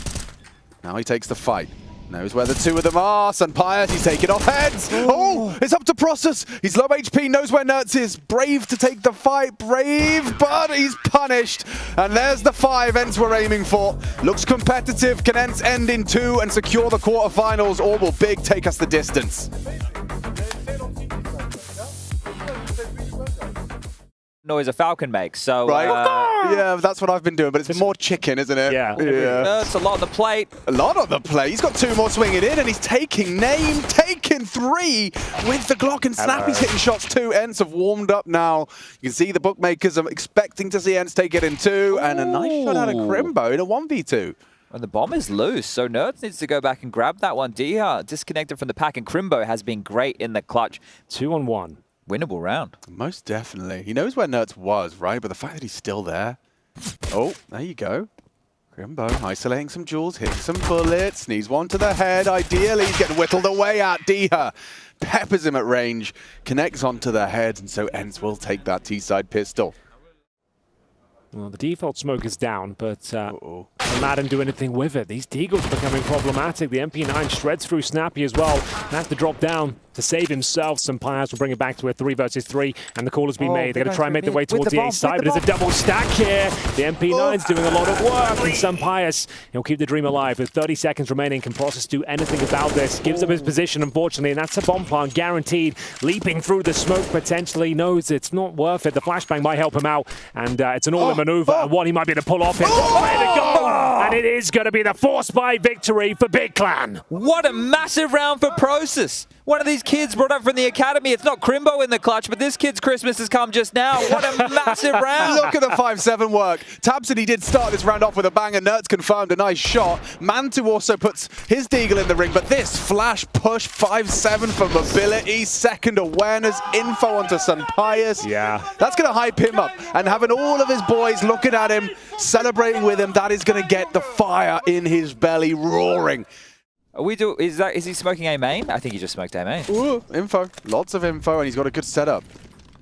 Speaker 6: Now he takes the fight. Knows where the 2 of them are. Sunpius, he's taking off heads. Oh, it's up to Process. He's low HP, knows where Nertz is. Brave to take the fight. Brave, but he's punished. And there's the 5 ENCE we're aiming for. Looks competitive. Can ENCE end in 2 and secure the quarterfinals, or will Big take us the distance?
Speaker 3: Noise a Falcon makes, so...
Speaker 6: Right. Yeah, that's what I've been doing, but it's more chicken, isn't it?
Speaker 5: Yeah.
Speaker 3: It's a lot on the plate.
Speaker 6: A lot on the plate. He's got 2 more swinging in, and he's taking name, taking 3 with the Glock, and Snappy's hitting shots too. ENCE have warmed up now. You can see the bookmakers are expecting to see ENCE take it in 2, and a nice shot out of Crimbo in a 1v2.
Speaker 3: And the bomb is loose, so Nertz needs to go back and grab that one. Diha disconnected from the pack, and Crimbo has been great in the clutch.
Speaker 5: 2-on-1.
Speaker 3: Winnable round.
Speaker 6: Most definitely. He knows where Nertz was, right? But the fact that he's still there. Oh, there you go. Crimbo isolating some jewels, hitting some bullets, needs one to the head. Ideally, he's getting whittled away at. Diha peppers him at range, connects onto the head, and so ENCE will take that T-side pistol.
Speaker 5: Well, the default smoke is down, but can Madden do anything with it? These Deagles are becoming problematic. The MP9 shreds through Snappy as well. Has to drop down to save himself. Sunpius will bring it back to a 3 versus 3, and the call has been made. They're going to try and make their way towards the A side, but there's a double stack here. The MP9's doing a lot of work, and Sunpius, he'll keep the dream alive. With 30 seconds remaining, can Process do anything about this? Gives up his position, unfortunately, and that's a bomb plant guaranteed. Leaping through the smoke, potentially knows it's not worth it. The flashbang might help him out, and it's an all-in maneuver, and one he might be able to pull off it. Way to go! And it is going to be the force by victory for Big Clan.
Speaker 3: What a massive round for Process. One of these kids brought up from the academy. It's not Crimbo in the clutch, but this kid's Christmas has come just now. What a massive round.
Speaker 6: Look at the 5-7 work. tabseN, he did start this round off with a bang, and Nertz confirmed a nice shot. Mantu also puts his Deagle in the ring, but this flash push 5-7 for mobility, second awareness, info onto Sunpius.
Speaker 5: Yeah.
Speaker 6: That's going to hype him up, and having all of his boys looking at him, celebrating with him, that is going to get the fire in his belly roaring.
Speaker 3: Is he smoking A main? I think he just smoked A main.
Speaker 6: Ooh, info. Lots of info, and he's got a good setup.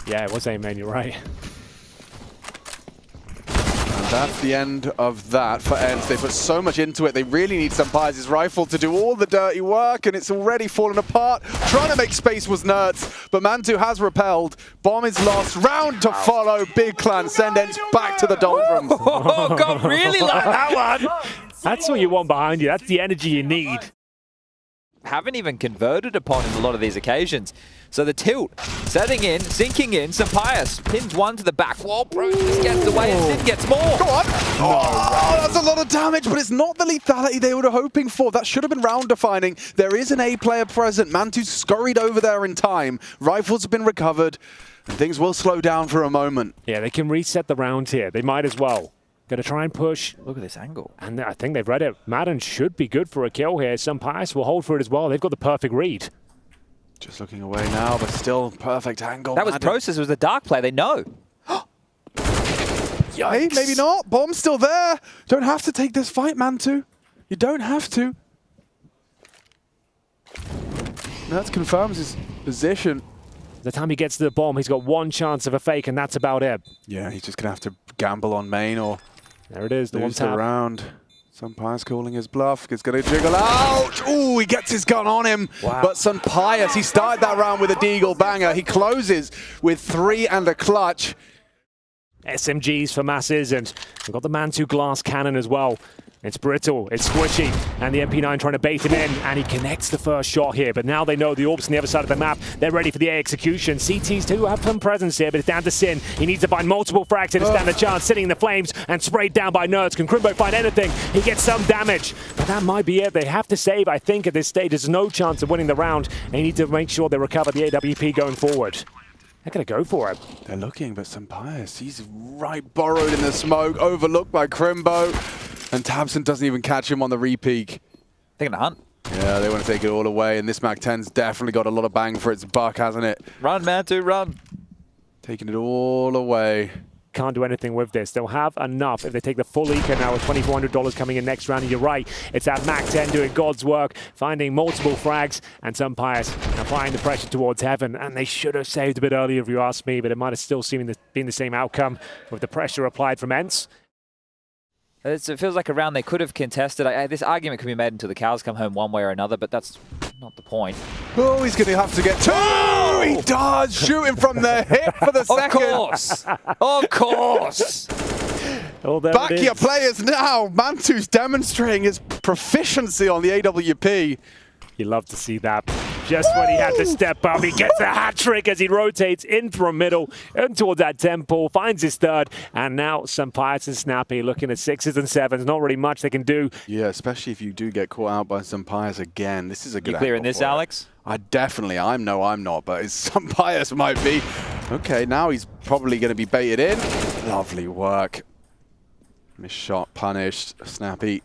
Speaker 5: Yeah, it was A main, you're right.
Speaker 6: And that's the end of that for ENCE. They put so much into it. They really need Sunpius' rifle to do all the dirty work, and it's already fallen apart. Trying to make space was Nertz, but Mantu has repelled. Bomb is lost. Round to follow. Big Clan send ENCE back to the doldrums.
Speaker 3: Oh, God, really like that one.
Speaker 5: That's what you want behind you. That's the energy you need.
Speaker 3: Haven't even converted upon in a lot of these occasions. So the tilt, setting in, sinking in, Sunpius pins one to the back wall, Process gets away, and Sin gets more.
Speaker 6: Go on! Oh, that's a lot of damage, but it's not the lethality they were hoping for. That should have been round defining. There is an A player present. Mantu scurried over there in time. Rifles have been recovered, and things will slow down for a moment.
Speaker 5: Yeah, they can reset the round here. They might as well. Going to try and push.
Speaker 3: Look at this angle.
Speaker 5: And I think they've read it. Madden should be good for a kill here. Sunpius will hold for it as well. They've got the perfect read.
Speaker 6: Just looking away now, but still perfect angle.
Speaker 3: That was Process, was the dark play. They know.
Speaker 6: Hey, maybe not. Bomb's still there. Don't have to take this fight, Mantu. You don't have to. That confirms his position.
Speaker 5: The time he gets to the bomb, he's got one chance of a fake, and that's about it.
Speaker 6: Yeah, he's just going to have to gamble on main or
Speaker 5: there it is, the one
Speaker 6: lose the
Speaker 5: tap.
Speaker 6: round. Sunpius calling his bluff. It's going to jiggle out. Ooh, he gets his gun on him.
Speaker 5: Wow.
Speaker 6: But Sunpius, he started that round with a Deagle banger. He closes with 3 and a clutch.
Speaker 5: SMGs for masses, and we've got the Mantu glass cannon as well. It's brittle, it's squishy, and the MP9 trying to bait him in, and he connects the first shot here. But now they know the orb's on the other side of the map. They're ready for the A execution. CTs too have some presence here, but it's down to Sin. He needs to find multiple frags to stand a chance, sitting in the flames and sprayed down by Nerds. Can Crimbo find anything? He gets some damage, but that might be it. They have to save, I think, at this stage. There's no chance of winning the round. They need to make sure they recover the AWP going forward. They're going to go for it.
Speaker 6: They're looking, but Sampaius, he's right burrowed in the smoke, overlooked by Crimbo. And Tabson doesn't even catch him on the re-peek.
Speaker 3: They're gonna hunt.
Speaker 6: Yeah, they want to take it all away, and this Mac-10's definitely got a lot of bang for its buck, hasn't it?
Speaker 3: Run, Mantu, run.
Speaker 6: Taking it all away.
Speaker 5: Can't do anything with this. They'll have enough if they take the full eco now with $2,400 coming in next round. And you're right, it's that Mac-10 doing God's work, finding multiple frags, and Sampaius applying the pressure towards Heaven. And they should have saved a bit earlier if you ask me, but it might have still been the same outcome with the pressure applied from ENCE.
Speaker 3: It feels like a round they could have contested. This argument could be made until the cows come home one way or another, but that's not the point.
Speaker 6: Oh, he's going to have to get two! Oh! He does! Shooting from the hip for the second!
Speaker 3: Of course! Of course!
Speaker 5: Oh,
Speaker 6: Back your players now! Mantu's demonstrating his proficiency on the AWP.
Speaker 5: You love to see that. Just when he had to step up, he gets a hat-trick as he rotates in from middle and towards that temple, finds his third, and now Sampaius and Snappy looking at 6s and 7s. Not really much they can do.
Speaker 6: Yeah, especially if you do get caught out by Sampaius again. This is a good
Speaker 3: You clearing this, Alex?
Speaker 6: I'm not, but Sampaius might be. Okay, now he's probably going to be baited in. Lovely work. Missed shot, punished. Snappy.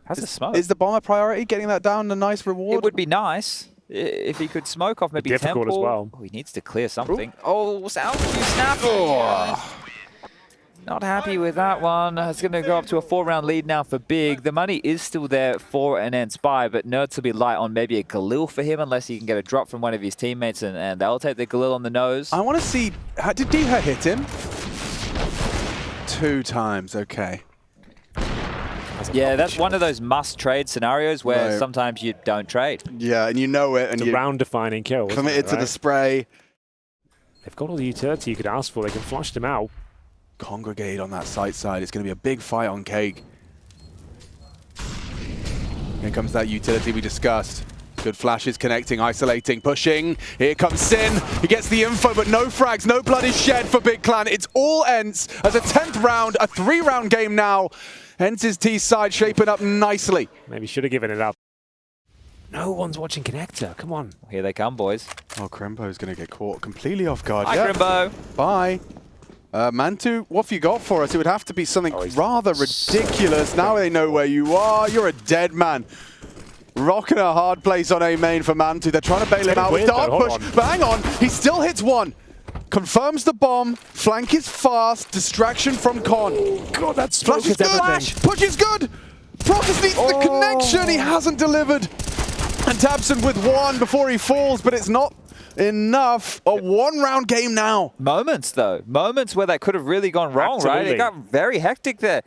Speaker 3: How's the smoke?
Speaker 6: Is the bomb a priority? Getting that down, a nice reward?
Speaker 3: It would be nice if he could smoke off maybe
Speaker 5: difficult
Speaker 3: temple.
Speaker 5: as well.
Speaker 3: Oh, he needs to clear something. Oh, sounds you snap. Oh. Not happy with that one. It's going to go up to a 4-round lead now for Big. The money is still there for an ENCE buy, but Nerds will be light on maybe a Galil for him unless he can get a drop from one of his teammates, and they'll take the Galil on the nose.
Speaker 6: I want to see, did Diha hit him? 2 times, okay.
Speaker 3: Yeah, that's one of those must-trade scenarios where sometimes you don't trade.
Speaker 6: Yeah, and you know it. And
Speaker 5: it's a round-defining kill.
Speaker 6: Committed to the spray.
Speaker 5: They've got all the utility you could ask for. They can flush them out.
Speaker 6: Congregate on that site side. It's going to be a big fight on Cake. Here comes that utility we discussed. Good flashes, connecting, isolating, pushing. Here comes Sin. He gets the info, but no frags, no blood is shed for Big Clan. It's all ENCE as a 10th round, a 3-round game now. ENCE's T side shaping up nicely.
Speaker 5: Maybe should have given it up. No one's watching Connector. Come on.
Speaker 3: Here they come, boys.
Speaker 6: Oh, Crimbo's going to get caught completely off guard.
Speaker 3: Hi, Crimbo.
Speaker 6: Bye. Mantu, what have you got for us? It would have to be something rather ridiculous. Now they know where you are. You're a dead man. Rocking a hard place on A main for Mantu. They're trying to bail him out with Dark Push. But hang on, he still hits one. Confirms the bomb. Flank is fast. Distraction from Con.
Speaker 5: Oh, God, that's
Speaker 6: Flash is good. Flash. Push is good. Protoss needs the connection. He hasn't delivered. And Tabson with 1 before he falls, but it's not enough. A 1-round game now.
Speaker 3: Moments, though. Moments where that could have really gone wrong, right? It got very hectic there.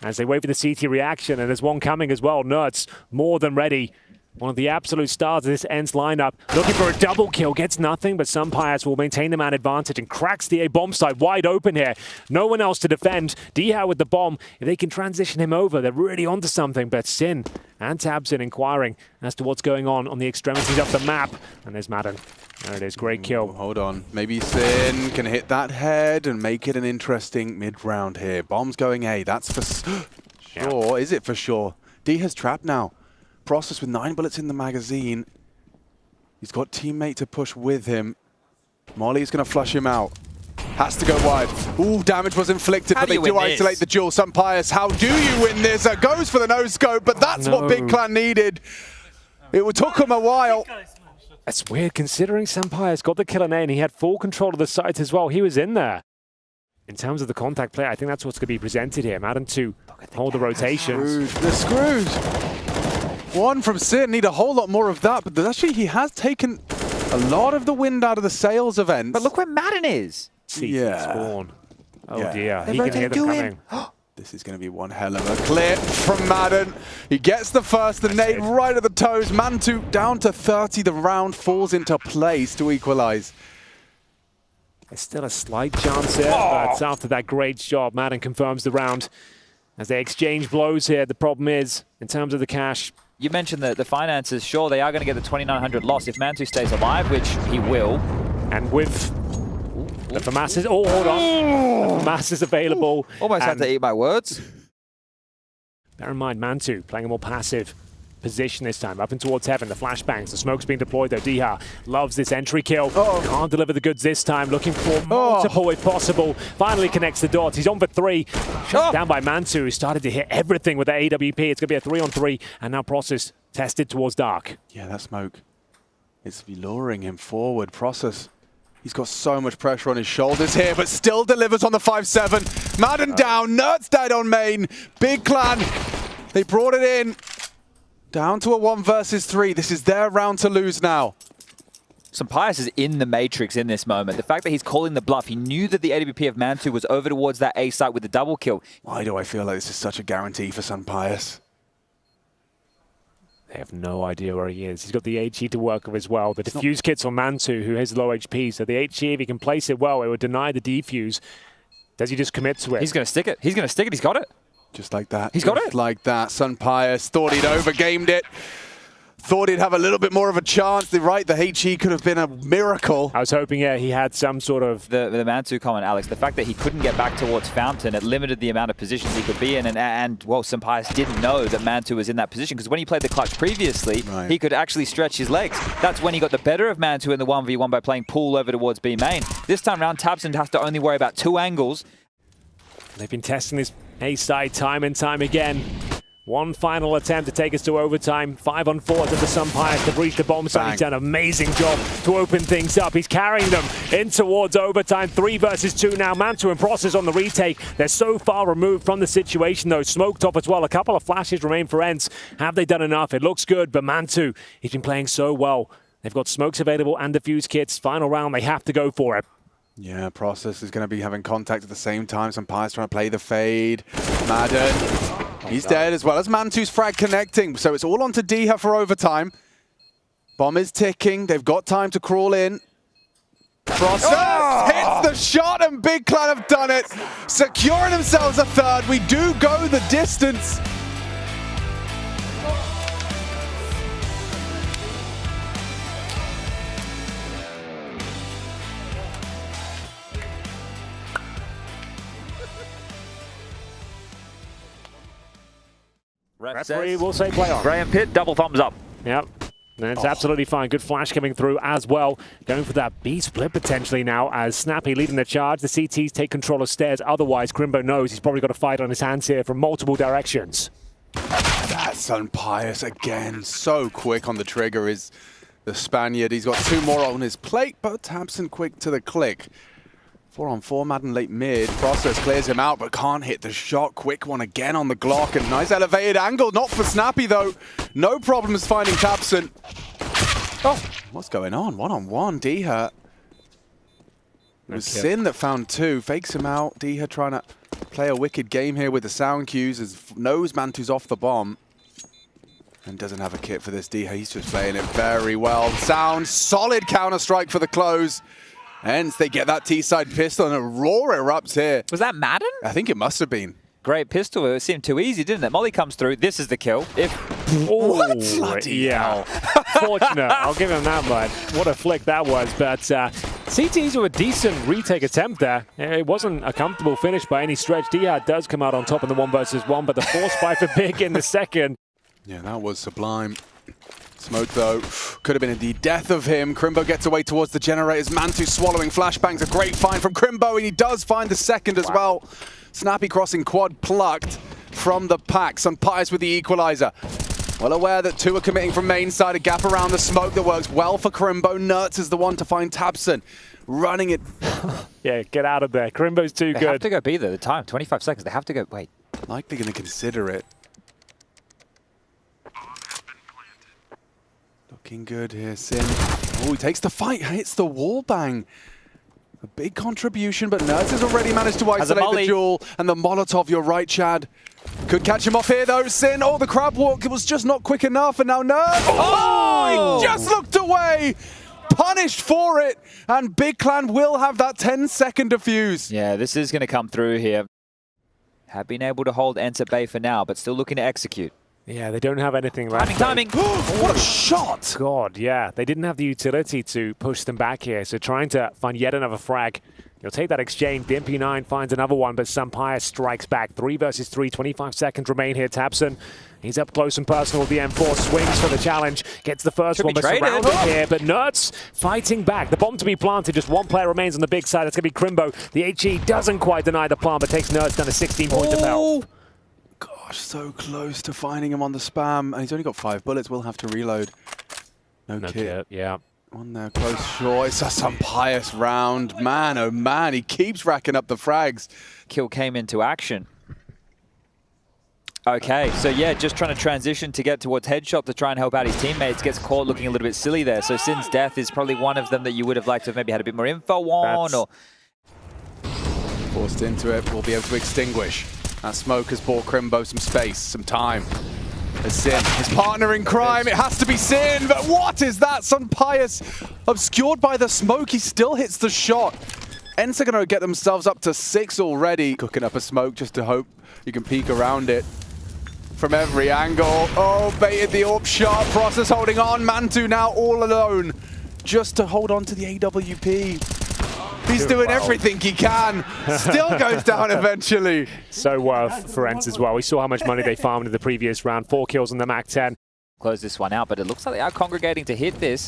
Speaker 5: As they wait for the CT reaction, and there's one coming as well. Nerds, more than ready. One of the absolute stars of this ENCE lineup. Looking for a double kill. Gets nothing, but Sampaius will maintain the man advantage and cracks the A bomb site wide open here. No one else to defend. Diha with the bomb. If they can transition him over, they're really onto something. But Sin and Tabson inquiring as to what's going on the extremities of the map. And there's Madden. There it is. Great kill.
Speaker 6: Hold on. Maybe Sin can hit that head and make it an interesting mid-round here. Bomb's going A. That's for sure. Yeah. Is it for sure? Diha's trapped now. Process with 9 bullets in the magazine. He's got teammate to push with him. Molly's going to flush him out. Has to go wide. Ooh, damage was inflicted, but they do isolate the duel. Sampaius, how do you win this? Goes for the no-scope, but that's what Big Clan needed. It took him a while.
Speaker 5: That's weird, considering Sampaius got the kill on A and he had full control of the site as well. He was in there. In terms of the contact play, I think that's what's going to be presented here. Madden to hold the rotations.
Speaker 6: They're screwed. 1 from Sin, need a whole lot more of that, but actually he has taken a lot of the wind out of the sails of ENCE.
Speaker 3: But look where Madden is.
Speaker 5: Spawn. Oh dear, he can hear them coming.
Speaker 6: This is going to be one hell of a clip from Madden. He gets the first, the nade right at the toes. Mantu down to 30, the round falls into place to equalize.
Speaker 5: There's still a slight chance here, but after that great job, Madden confirms the round. as they exchange blows here. The problem is, in terms of the cash,
Speaker 3: You mentioned the finances. Sure, they are going to get the 2,900 loss if Mantu stays alive, which he will.
Speaker 5: and with the FAMAS is, hold on, the FAMAS is available.
Speaker 3: Almost had
Speaker 5: and
Speaker 3: to eat my words.
Speaker 5: bear in mind, Mantu playing a more passive position this time, up and towards heaven. The flashbangs, the smoke's being deployed though. Diha loves this entry kill. Can't deliver the goods this time, looking for multiple if possible. Finally connects the dots. He's on for 3. Shut down by Mantu, who started to hit everything with the AWP. It's going to be a 3-on-3, and now Process tested towards Dark.
Speaker 6: Yeah, that smoke is luring him forward. Process, he's got so much pressure on his shoulders here, but still delivers on the 5-7. Madden down, Nerds dead on main. Big Clan, they brought it in. Down to a 1 versus 3. This is their round to lose now.
Speaker 3: Sampias is in the matrix in this moment. The fact that he's calling the bluff, he knew that the AWP of Mantu was over towards that A site with the double kill.
Speaker 6: Why do I feel like this is such a guarantee for Sampias?
Speaker 5: They have no idea where he is. He's got the HE to work with as well. The defuse kit's on Mantu, who has low HP. So the HE, if he can place it well, it would deny the defuse. Does he just commit to it?
Speaker 3: He's going to stick it. He's going to stick it. He's got it.
Speaker 6: Just like that.
Speaker 3: He's got
Speaker 6: Just
Speaker 3: it.
Speaker 6: like that. Sampias thought he'd overgamed it. Thought he'd have a little bit more of a chance. The HE could have been a miracle.
Speaker 5: I was hoping, yeah, he had some sort of...
Speaker 3: The Mantu comment, Alex, the fact that he couldn't get back towards Fountain, it limited the amount of positions he could be in. And well, Sampias didn't know that Mantu was in that position, because when he played the clutch previously, he could actually stretch his legs. That's when he got the better of Mantu in the 1v1 by playing pool over towards B main. This time around, tabseN has to only worry about 2 angles.
Speaker 5: They've been testing this A side time and time again. One final attempt to take us to overtime. 5-on-4 to the Sampias to breach the bomb site. He's done an amazing job to open things up. He's carrying them in towards overtime. 3 versus 2 now. Mantu and Process on the retake. They're so far removed from the situation though. Smoked off as well. A couple of flashes remain for ENCE. Have they done enough? It looks good, but Mantu, he's been playing so well. They've got smokes available and defuse kits. Final round, they have to go for it.
Speaker 6: Yeah, Process is going to be having contact at the same time. Sampias trying to play the fade. Madden, he's dead as well as Mantu's frag connecting. So it's all on to Diha for overtime. Bomb is ticking. They've got time to crawl in. Process hits the shot and Big Clan have done it. Securing themselves a 3rd. We do go the distance.
Speaker 5: Referee will say play on.
Speaker 3: Graham Pitt, double thumbs up.
Speaker 5: Yep. And it's absolutely fine. Good flash coming through as well. Going for that B split potentially now as Snappy leading the charge. The CTs take control of stairs. Otherwise, Crimbo knows he's probably got a fight on his hands here from multiple directions.
Speaker 6: That's Sampias again. So quick on the trigger is the Spaniard. He's got 2 more on his plate, but tabseN quick to the click. 4-on-4, Madden late mid. Process clears him out, but can't hit the shot. Quick one again on the Glock, and nice elevated angle. Not for Snappy, though. No problems finding tabseN. Oh, what's going on? 1-on-1, Diha. It was Sin that found 2. Fakes him out. Diha trying to play a wicked game here with the sound cues. As knows Mantu's off the bomb. And doesn't have a kit for this Diha. He's just playing it very well. Sound, solid counter-strike for the close. ENCE, they get that T-side pistol and a roar erupts here.
Speaker 3: Was that Madden?
Speaker 6: I think it must have been.
Speaker 3: Great pistol. It seemed too easy, didn't it? Molly comes through. This is the kill.
Speaker 5: What? Yeah. Fortunate. I'll give him that much. What a flick that was. But CTs were a decent retake attempt there. It wasn't a comfortable finish by any stretch. Diha does come out on top in the 1 versus 1, but the force fight for Big in the second.
Speaker 6: Yeah, that was sublime. Smoke, though, could have been the death of him. Crimbo gets away towards the generators. Mantu swallowing flashbangs. A great find from Crimbo, and he does find the second as well. Snappy crossing quad plucked from the pack. Sampias with the equalizer. Well aware that 2 are committing from main side. A gap around the smoke that works well for Crimbo. Nerds is the one to find tabseN. Running it.
Speaker 5: Yeah, get out of there. Crimbo's too good.
Speaker 3: They have to go B, though. The time, 25 seconds. They have to go. Wait.
Speaker 6: Like they're going to consider it. Looking good here, Sin. Oh, he takes the fight, hits the wall bang. A big contribution, but Nerds has already managed to isolate the duel. And the Molotov, you're right, Chad. Could catch him off here, though, Sin. Oh, the crab walk was just not quick enough, and now Nerds. Oh, he just looked away. Punished for it. And Big Clan will have that 10-second defuse.
Speaker 3: Yeah, this is going to come through here. Have been able to hold ENCE at bay for now, but still looking to execute.
Speaker 5: Yeah, they don't have anything left.
Speaker 3: Timing!
Speaker 6: What a shot!
Speaker 5: God, yeah. They didn't have the utility to push them back here, so trying to find yet another frag. He'll take that exchange. The MP9 finds another one, but Sampire strikes back. 3 versus 3, 25 seconds remain here. Tabson, he's up close and personal with the M4, swings for the challenge, gets the first one, but surrounded here. But Nerds fighting back. The bomb to be planted, just one player remains on the big side. That's going to be Crimbo. The HE doesn't quite deny the plant, but takes Nerds down to 16 points of health.
Speaker 6: Gosh, so close to finding him on the spam. And he's only got 5 bullets. We'll have to reload. No kit.
Speaker 5: Yeah.
Speaker 6: On there, close short. It's some pious round. Man, oh man, he keeps racking up the frags.
Speaker 3: Kill came into action. Okay, so yeah, just trying to transition to get towards headshot to try and help out his teammates. Gets caught looking a little bit silly there. So Sin's death is probably one of them that you would have liked to have maybe had a bit more info on. Or
Speaker 6: Forced into it, we'll be able to extinguish. That smoke has bought Crimbo some space, some time. It's Sin, his partner in crime, it has to be Sin, but what is that? Sunpius obscured by the smoke, he still hits the shot. ENCE are going to get themselves up to 6 already. Cooking up a smoke just to hope you can peek around it from every angle. Oh, baited the AWP shot, Process holding on, Mantu now all alone, just to hold on to the AWP. He's doing everything he can. Still goes down eventually.
Speaker 5: So worth for ENCE as well. We saw how much money they farmed in the previous round. 4 kills on the MAC-10.
Speaker 3: Close this one out, but it looks like they are congregating to hit this.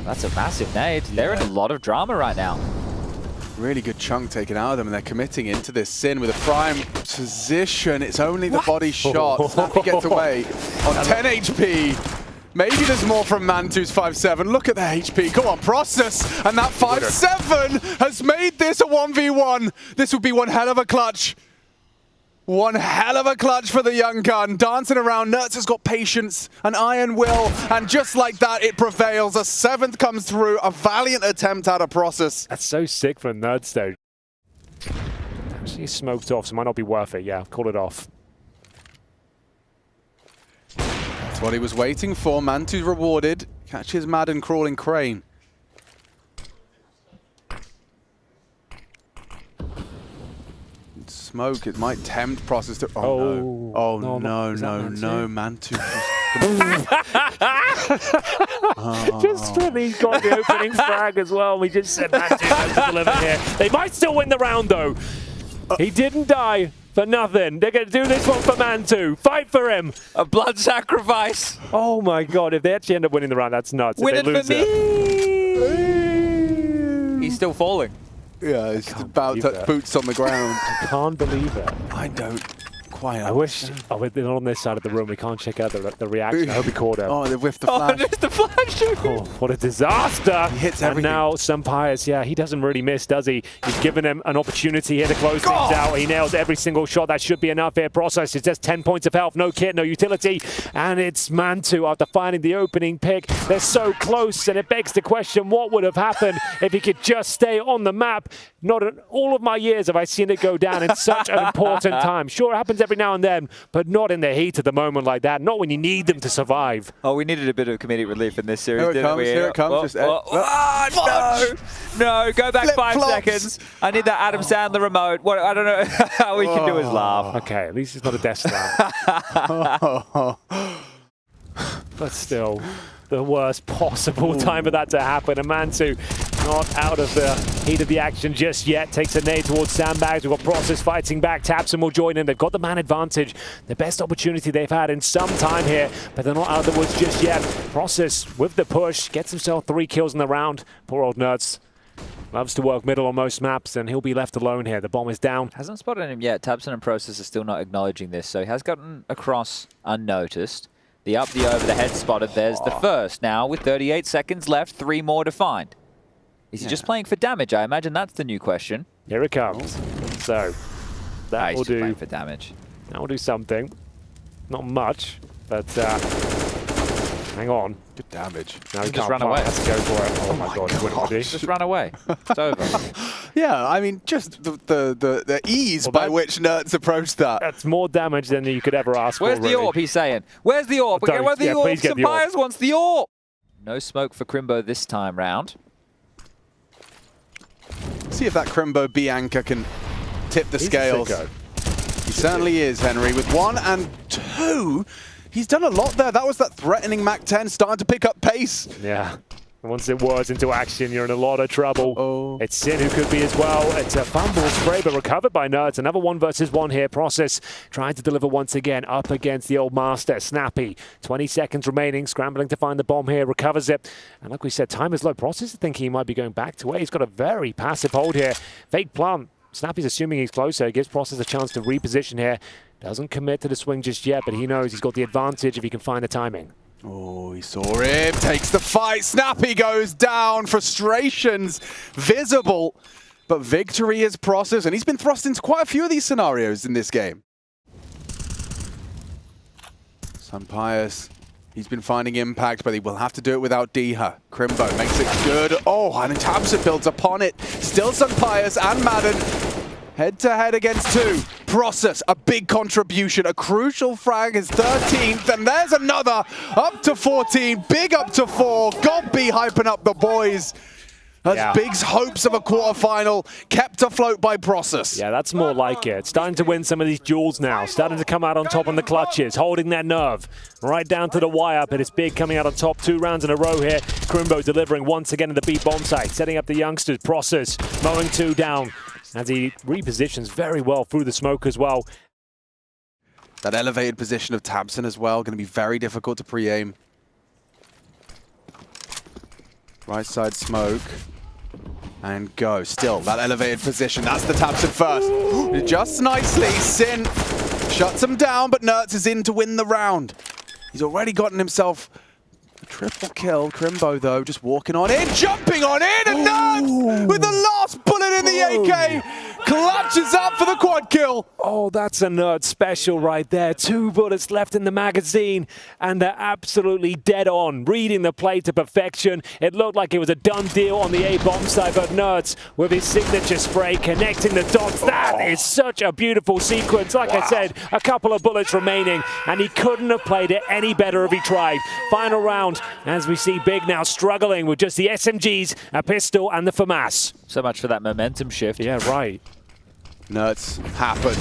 Speaker 3: That's a massive nade. They're in a lot of drama right now.
Speaker 6: Really good chunk taken out of them, and they're committing into this. Sin with a prime position. It's only the body shot. Snappy gets away on 10 HP. Maybe there's more from Mantu's 5-7. Look at the HP. Go on, Process. And that 5-7 has made this a 1v1. This would be one hell of a clutch. One hell of a clutch for the young gun. Dancing around. Nerds has got patience, an iron will, and just like that, it prevails. A 7th comes through. A valiant attempt out of Process.
Speaker 5: That's so sick for Nerds, though. Actually smoked off, so it might not be worth it. Yeah, call it off.
Speaker 6: That's what he was waiting for. Mantu's rewarded. Catches Madden crawling crane. Smoke, it might tempt Process to... Oh, no. Oh, no. Mantu.
Speaker 5: Just really got the opening frag as well. We just said Mantu has to deliver here. They might still win the round, though. He didn't die for nothing. They're going to do this one for Mantu. Fight for him.
Speaker 3: A blood sacrifice.
Speaker 5: Oh, my God. If they actually end up winning the round, that's nuts.
Speaker 3: Win it for me. He's still falling.
Speaker 6: Yeah, he's about to touch boots on the ground.
Speaker 5: I can't believe it.
Speaker 6: I don't quite
Speaker 5: I wish we're not on this side of the room. We can't check out the reaction. I hope he caught him.
Speaker 6: Oh, they whiffed the flash.
Speaker 3: Oh, there's the flash.
Speaker 5: Oh, what a disaster.
Speaker 6: He hits
Speaker 5: and
Speaker 6: everything.
Speaker 5: now Sampires, yeah, he doesn't really miss, does he? He's given him an opportunity here to close things out. He nails every single shot. That should be enough here. Process, it's just 10 points of health. No kit, no utility. And it's Mantu after finding the opening pick. They're so close, and it begs the question, what would have happened if he could just stay on the map? Not in all of my years have I seen it go down in such an important time. Sure, it happens every now and then, but not in the heat of the moment like that. Not when you need them to survive.
Speaker 3: Oh, we needed a bit of comedic relief in this series,
Speaker 6: Here it
Speaker 3: didn't
Speaker 6: comes,
Speaker 3: we?
Speaker 6: here it comes.
Speaker 3: No, go back 5
Speaker 6: Flip-flops.
Speaker 3: seconds. I need that Adam Sandler remote. What? I don't know. All we can do is laugh.
Speaker 5: Okay, at least it's not a death slam. But still, the worst possible time for that to happen. And Mantu not out of the heat of the action just yet. Takes a nade towards sandbags. We've got Process fighting back. Tabson will join in. They've got the man advantage. The best opportunity they've had in some time here, but they're not out of the woods just yet. Process with the push gets himself 3 kills in the round. Poor old Nerds. Loves to work middle on most maps, and he'll be left alone here. The bomb is down.
Speaker 3: Hasn't spotted him yet. Tabson and Process are still not acknowledging this, so he has gotten across unnoticed. The up, the over, the head spotted. There's the first. Now, with 38 seconds left, 3 more to find. Is he just playing for damage? I imagine that's the new question.
Speaker 5: Here it comes. So, that will
Speaker 3: He's just playing
Speaker 5: do.
Speaker 3: for damage.
Speaker 5: That will do something. Not much, but hang on.
Speaker 6: Good damage.
Speaker 5: Now he
Speaker 3: Just
Speaker 5: can't
Speaker 3: run
Speaker 5: plant.
Speaker 3: away.
Speaker 5: Let's go for it. Oh my God, he wouldn't, would he?
Speaker 3: Just run away. It's over.
Speaker 6: Yeah, I mean, just the ease by which Nerds approached that.
Speaker 5: That's more damage than you could ever ask
Speaker 3: Where's
Speaker 5: for.
Speaker 3: the AWP, he's saying? Where's the AWP?
Speaker 5: Don't.
Speaker 3: Where's the
Speaker 5: Yeah,
Speaker 3: AWP?
Speaker 5: please get the AWP.
Speaker 3: Sampires wants the AWP. No smoke for Crimbo this time round.
Speaker 6: See if that Crimbo Bianca can tip the scales. He certainly is, Henry. With 1 and 2, he's done a lot there. That was that threatening Mac-10 starting to pick up pace.
Speaker 5: Yeah. Once it whirs into action, you're in a lot of trouble.
Speaker 6: Oh.
Speaker 5: It's Sin who could be as well. It's a fumble spray, but recovered by Nerds. Another 1 versus 1 here. Process trying to deliver once again up against the old master. Snappy, 20 seconds remaining, scrambling to find the bomb here, recovers it. And like we said, time is low. Process is thinking he might be going back to A. He's got a very passive hold here. Fake plant. Snappy's assuming he's closer. He gives Process a chance to reposition here. Doesn't commit to the swing just yet, but he knows he's got the advantage if he can find the timing.
Speaker 6: Oh, he saw him, takes the fight, Snappy goes down, frustrations visible, but victory is Process, and he's been thrust into quite a few of these scenarios in this game. Sunpius, he's been finding impact, but he will have to do it without Diha. Crimbo makes it good. Oh, and Tabson builds upon it. Still Sunpius and Madden. Head-to-head against 2. Process, a big contribution, a crucial frag, his 13th, and there's another, up to 14, big up to 4. God be hyping up the boys. That's Big's hopes of a quarterfinal kept afloat by Process.
Speaker 5: Yeah, that's more like it. Starting to win some of these duels now, starting to come out on top on the clutches, holding their nerve right down to the wire, but it's Big coming out on top 2 rounds in a row here. Crimbo delivering once again in the B bomb site, setting up the youngsters. Process mowing 2 down as he repositions very well through the smoke as well.
Speaker 6: That elevated position of Tabson as well, going to be very difficult to pre-aim. Right side smoke. And go. Still, that elevated position. That's the Tabson first. Just nicely, Sin shuts him down, but Nerds is in to win the round. He's already gotten himself a triple kill. Crimbo, though, just walking on in, jumping on in, and Nerds with the last bullet in the AK clutches up for the quad kill.
Speaker 5: Oh, that's a Nerd special right there. 2 bullets left in the magazine, and they're absolutely dead on, reading the play to perfection. It looked like it was a done deal on the A bomb side, but Nerds with his signature spray connecting the dots. That is such a beautiful sequence. Like I said, a couple of bullets remaining, and he couldn't have played it any better if he tried. Final round, as we see Big now struggling with just the SMGs, a pistol, and the FAMAS.
Speaker 3: So much for that momentum shift.
Speaker 5: Yeah, right.
Speaker 6: Nerds happened.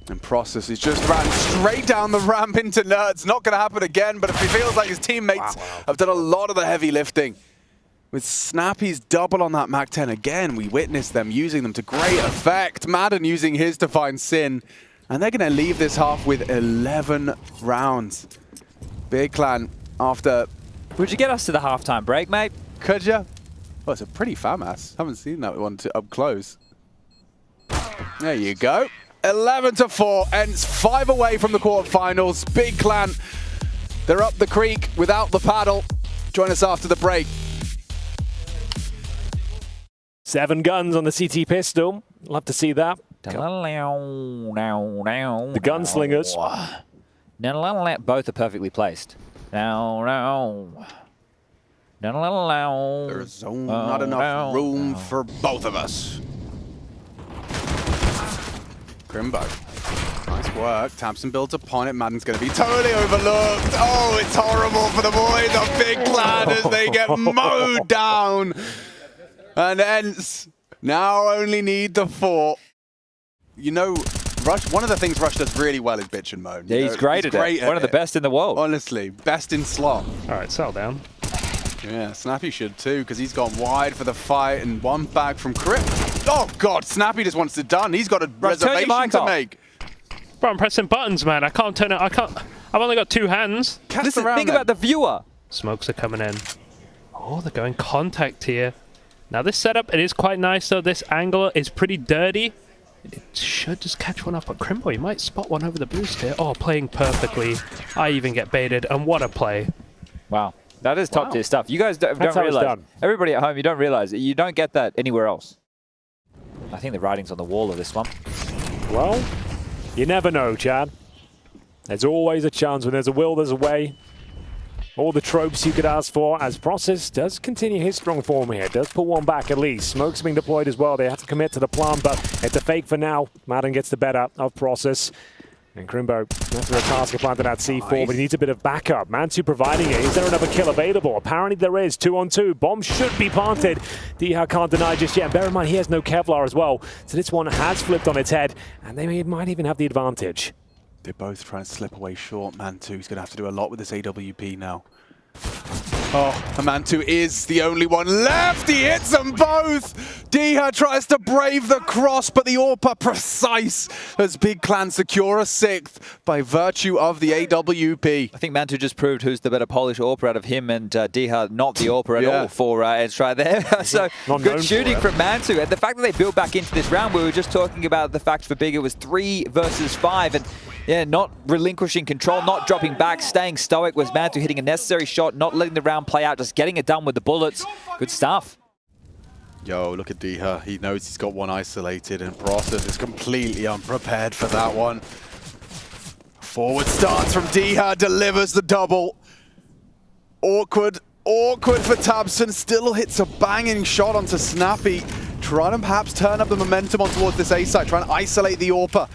Speaker 6: And Process is just ran straight down the ramp into Nerds. Not going to happen again, but if he feels like his teammates have done a lot of the heavy lifting. With Snappy's double on that Mac-10 again, we witnessed them using them to great effect. Madden using his to find Sin. And they're going to leave this half with 11 rounds. Big Clan after...
Speaker 3: Would you get us to the halftime break, mate?
Speaker 6: Could ya? Well, it's a pretty FAMAS. Haven't seen that one up close. There you go. 11-4. ENCE 5 away from the quarterfinals. Big Clan. They're up the creek without the paddle. Join us after the break.
Speaker 5: 7 guns on the CT pistol. Love to see that. The gunslingers.
Speaker 3: Both are perfectly placed.
Speaker 6: There's not enough room for both of us. Crimbo. Nice work. Tabson builds upon it. Madden's going to be totally overlooked. Oh, it's horrible for the boys of Big Clan as they get mowed down. And ENCE now only need the 4. You know, Rush, one of the things Rush does really well is bitch and moan.
Speaker 3: Yeah, he's great at it. One of the best in the world.
Speaker 6: Honestly, best in slot.
Speaker 2: All right, settle down.
Speaker 6: Yeah, Snappy should too, because he's gone wide for the fight and one back from Crip. Oh God, Snappy just wants it done. He's got a reservation to make.
Speaker 2: Bro, I'm pressing buttons, man. I can't turn it. I can't. I've only got 2 hands.
Speaker 3: Listen, think about the viewer.
Speaker 2: Smokes are coming in. Oh, they're going contact here. Now this setup, it is quite nice though. This angle is pretty dirty. It should just catch one up, but Crimbo, he might spot one over the boost here. Oh, playing perfectly. I even get baited, and what a play.
Speaker 3: Wow. That is top tier stuff. You guys don't realize. Everybody at home, you don't realize. You don't get that anywhere else. I think the writing's on the wall of this one.
Speaker 5: Well, you never know, Chad. There's always a chance. When there's a will, there's a way. All the tropes you could ask for, as Process does continue his strong form here. Does pull one back at least. Smoke's being deployed as well. They have to commit to the plan, but it's a fake for now. Madden gets the better of Process. And Crimbo, after a task of planting out C4, but he needs a bit of backup. Mantu providing it. Is there another kill available? Apparently there is. 2-on-2. Bomb should be planted. Diha can't deny just yet. And bear in mind, he has no Kevlar as well. So this one has flipped on its head, and they might even have the advantage.
Speaker 6: They're both trying to slip away short. Mantu's going to have to do a lot with this AWP now. Oh, and Mantu is the only one left. He hits them both. Diha tries to brave the cross, but the AWP precise as Big Clan secure a 6th by virtue of the AWP.
Speaker 3: I think Mantu just proved who's the better Polish AWPer out of him and Diha, not the AWPer at all for ENCE right there. So good shooting from Mantu. And the fact that they built back into this round, we were just talking about the fact for Big it was 3 versus 5. And yeah, not relinquishing control, not dropping back, staying stoic was Mantu, hitting a necessary shot, not letting the round play out, just getting it done with the bullets. Good stuff.
Speaker 6: Yo, look at Diha. He knows he's got one isolated, and Process is completely unprepared for that one. Forward stance from Diha, delivers the double. Awkward for tabseN. Still hits a banging shot onto Snappy. Trying to perhaps turn up the momentum on towards this A side, trying to isolate the AWPer.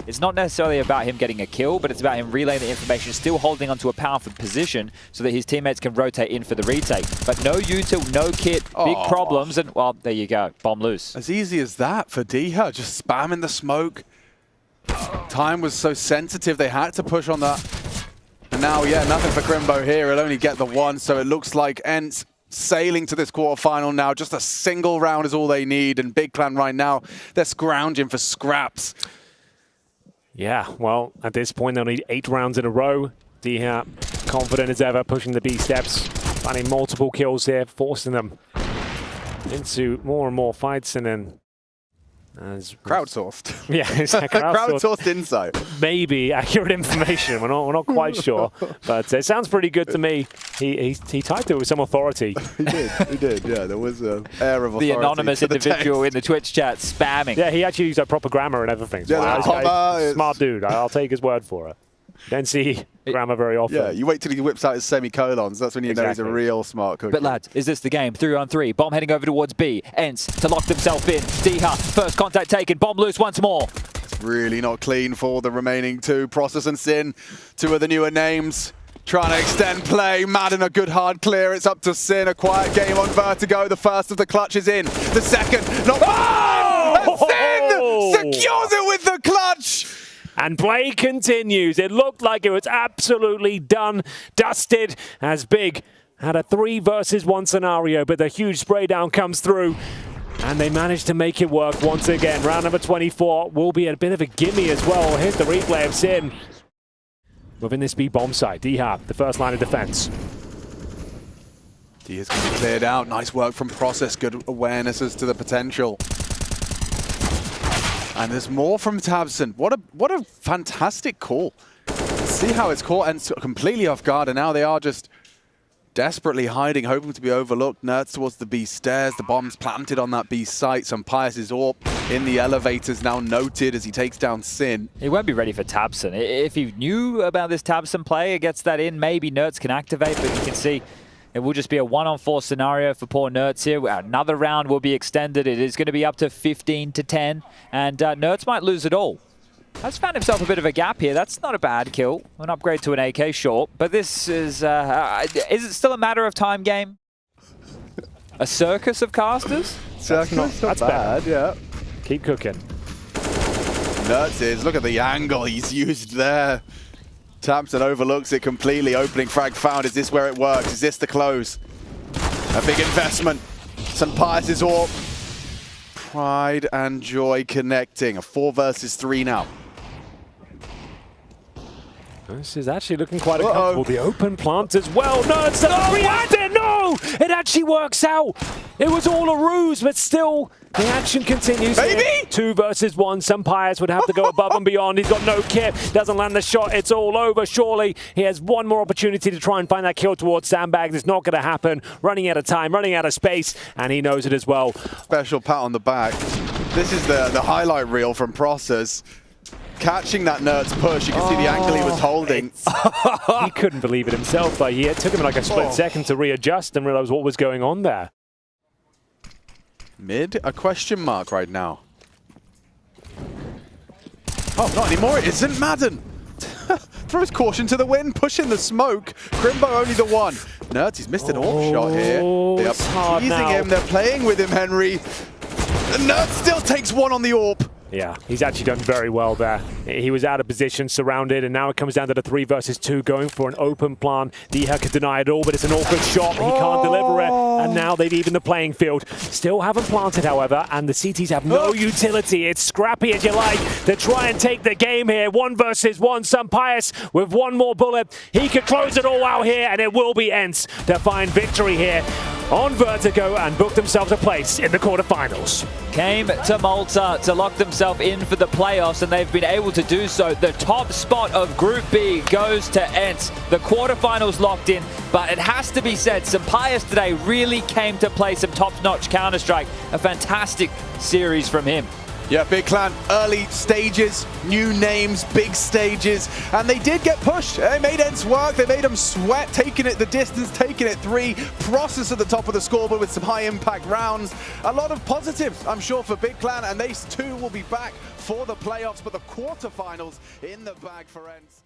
Speaker 3: It's not necessarily about him getting a kill, but it's about him relaying the information, still holding onto a powerful position so that his teammates can rotate in for the retake. But no util, no kit, big problems, and well, there you go, bomb loose.
Speaker 6: As easy as that for Diha, just spamming the smoke. Time was so sensitive, they had to push on that. And now, yeah, nothing for Crimbo here. He'll only get the one, so it looks like ENCE sailing to this quarterfinal now. Just a single round is all they need, and Big Clan right now, they're scrounging for scraps.
Speaker 5: Yeah, well, at this point, they'll need 8 rounds in a row. Diha, confident as ever, pushing the B steps, finding multiple kills here, forcing them into more and more fights, and then...
Speaker 6: Crowdsourced.
Speaker 5: Yeah, exactly.
Speaker 6: Crowdsourced insight.
Speaker 5: Maybe accurate information. We're not quite sure, but it sounds pretty good to me. He typed it with some authority.
Speaker 6: He did. Yeah, there was an air of authority.
Speaker 3: The anonymous individual in the Twitch chat spamming.
Speaker 5: Yeah, he actually used proper grammar and everything. So
Speaker 6: yeah,
Speaker 5: wow, smart dude. I'll take his word for it. Don't see grammar very often.
Speaker 6: Yeah, you wait till he whips out his semicolons. That's when you know he's a real smart cookie.
Speaker 3: But lads, is this the game? 3-on-3. Bomb heading over towards B. ENCE to lock themselves in. Diha, first contact taken. Bomb loose once more.
Speaker 6: It's really not clean for the remaining 2. Process and Sin, 2 of the newer names. Trying to extend play. Madden a good hard clear. It's up to Sin. A quiet game on Vertigo. The first of the clutch is in. The second, not and Sin secures it with the clutch.
Speaker 5: And play continues. It looked like it was absolutely done, dusted, as Big had a 3 versus 1 scenario, but the huge spray down comes through, and they managed to make it work once again. Round number 24 will be a bit of a gimme as well. Here's the replay of Sin. Within this B bomb site, Diha, the first line of defense.
Speaker 6: Diha's going to be cleared out. Nice work from Process. Good awareness as to the potential. And there's more from tabseN. What a fantastic call. See how it's caught and completely off guard, and now they are just desperately hiding, hoping to be overlooked. Nerds towards the B stairs. The bomb's planted on that B site. Some Pius' AWP in the elevators now noted as he takes down Sin.
Speaker 3: He won't be ready for tabseN. If he knew about this tabseN play, it gets that in. Maybe Nerds can activate, but you can see it will just be a 1-on-4 scenario for poor Nerds here. Another round will be extended. It is going to be up to 15-10, and Nerds might lose it all. Has found himself a bit of a gap here. That's not a bad kill. An upgrade to an AK short, but this is it still a matter of time game? A circus of casters?
Speaker 6: Circus,
Speaker 5: that's
Speaker 6: bad, yeah.
Speaker 5: Keep cooking.
Speaker 6: Nerds is, look at the angle he's used there. tabseN overlooks it completely. Opening frag found. Is this where it works? Is this the close? A big investment. St. Pius' AWP. Pride and Joy connecting. A 4 versus 3 now.
Speaker 5: This is actually looking quite uncomfortable. The open plant as well. No, it's not reacted. No, it actually works out. It was all a ruse, but still, the action continues.
Speaker 6: Baby!
Speaker 5: 2 versus 1. St. Pius would have to go above and beyond. He's got no kit. Doesn't land the shot. It's all over. Surely he has one more opportunity to try and find that kill towards Sandbags. It's not going to happen. Running out of time, running out of space, and he knows it as well.
Speaker 6: Special pat on the back. This is the highlight reel from Process. Catching that Nerds push, you can see the angle he was holding.
Speaker 5: He couldn't believe it himself, but it took him like a split second to readjust and realize what was going on there.
Speaker 6: Mid, a question mark right now. Oh, not anymore. It isn't Madden. Throws caution to the wind, pushing the smoke. Crimbo only the one. Nerds, he's missed an off shot here. They
Speaker 5: it's
Speaker 6: are
Speaker 5: hard
Speaker 6: teasing
Speaker 5: now.
Speaker 6: him. They're playing with him, Henry. Nerds still takes one on the AWP.
Speaker 5: Yeah, he's actually done very well there. He was out of position, surrounded, and now it comes down to the 3 versus 2, going for an open plan. Diha could deny it all, but it's an awkward shot. He can't deliver it, and now they've evened the playing field. Still haven't planted, however, and the CTs have no utility. It's scrappy as you like to try and take the game here. 1 versus 1. Sampayas with one more bullet. He could close it all out here, and it will be ENCE to find victory here on Vertigo and book themselves a place in the quarterfinals.
Speaker 3: Came to Malta to lock themselves in for the playoffs, and they've been able to do so. The top spot of Group B goes to ENCE. The quarterfinals locked in, but it has to be said, Sampayas today really came to play some top-notch Counter-Strike. A fantastic series from him.
Speaker 6: Yeah, Big Clan, early stages, new names, big stages, and they did get pushed. They made ENCE work, they made them sweat, taking it the distance, taking it 3. Process at the top of the scoreboard with some high-impact rounds. A lot of positives, I'm sure, for Big Clan, and they too will be back for the playoffs, but the quarterfinals in the bag for ENCE.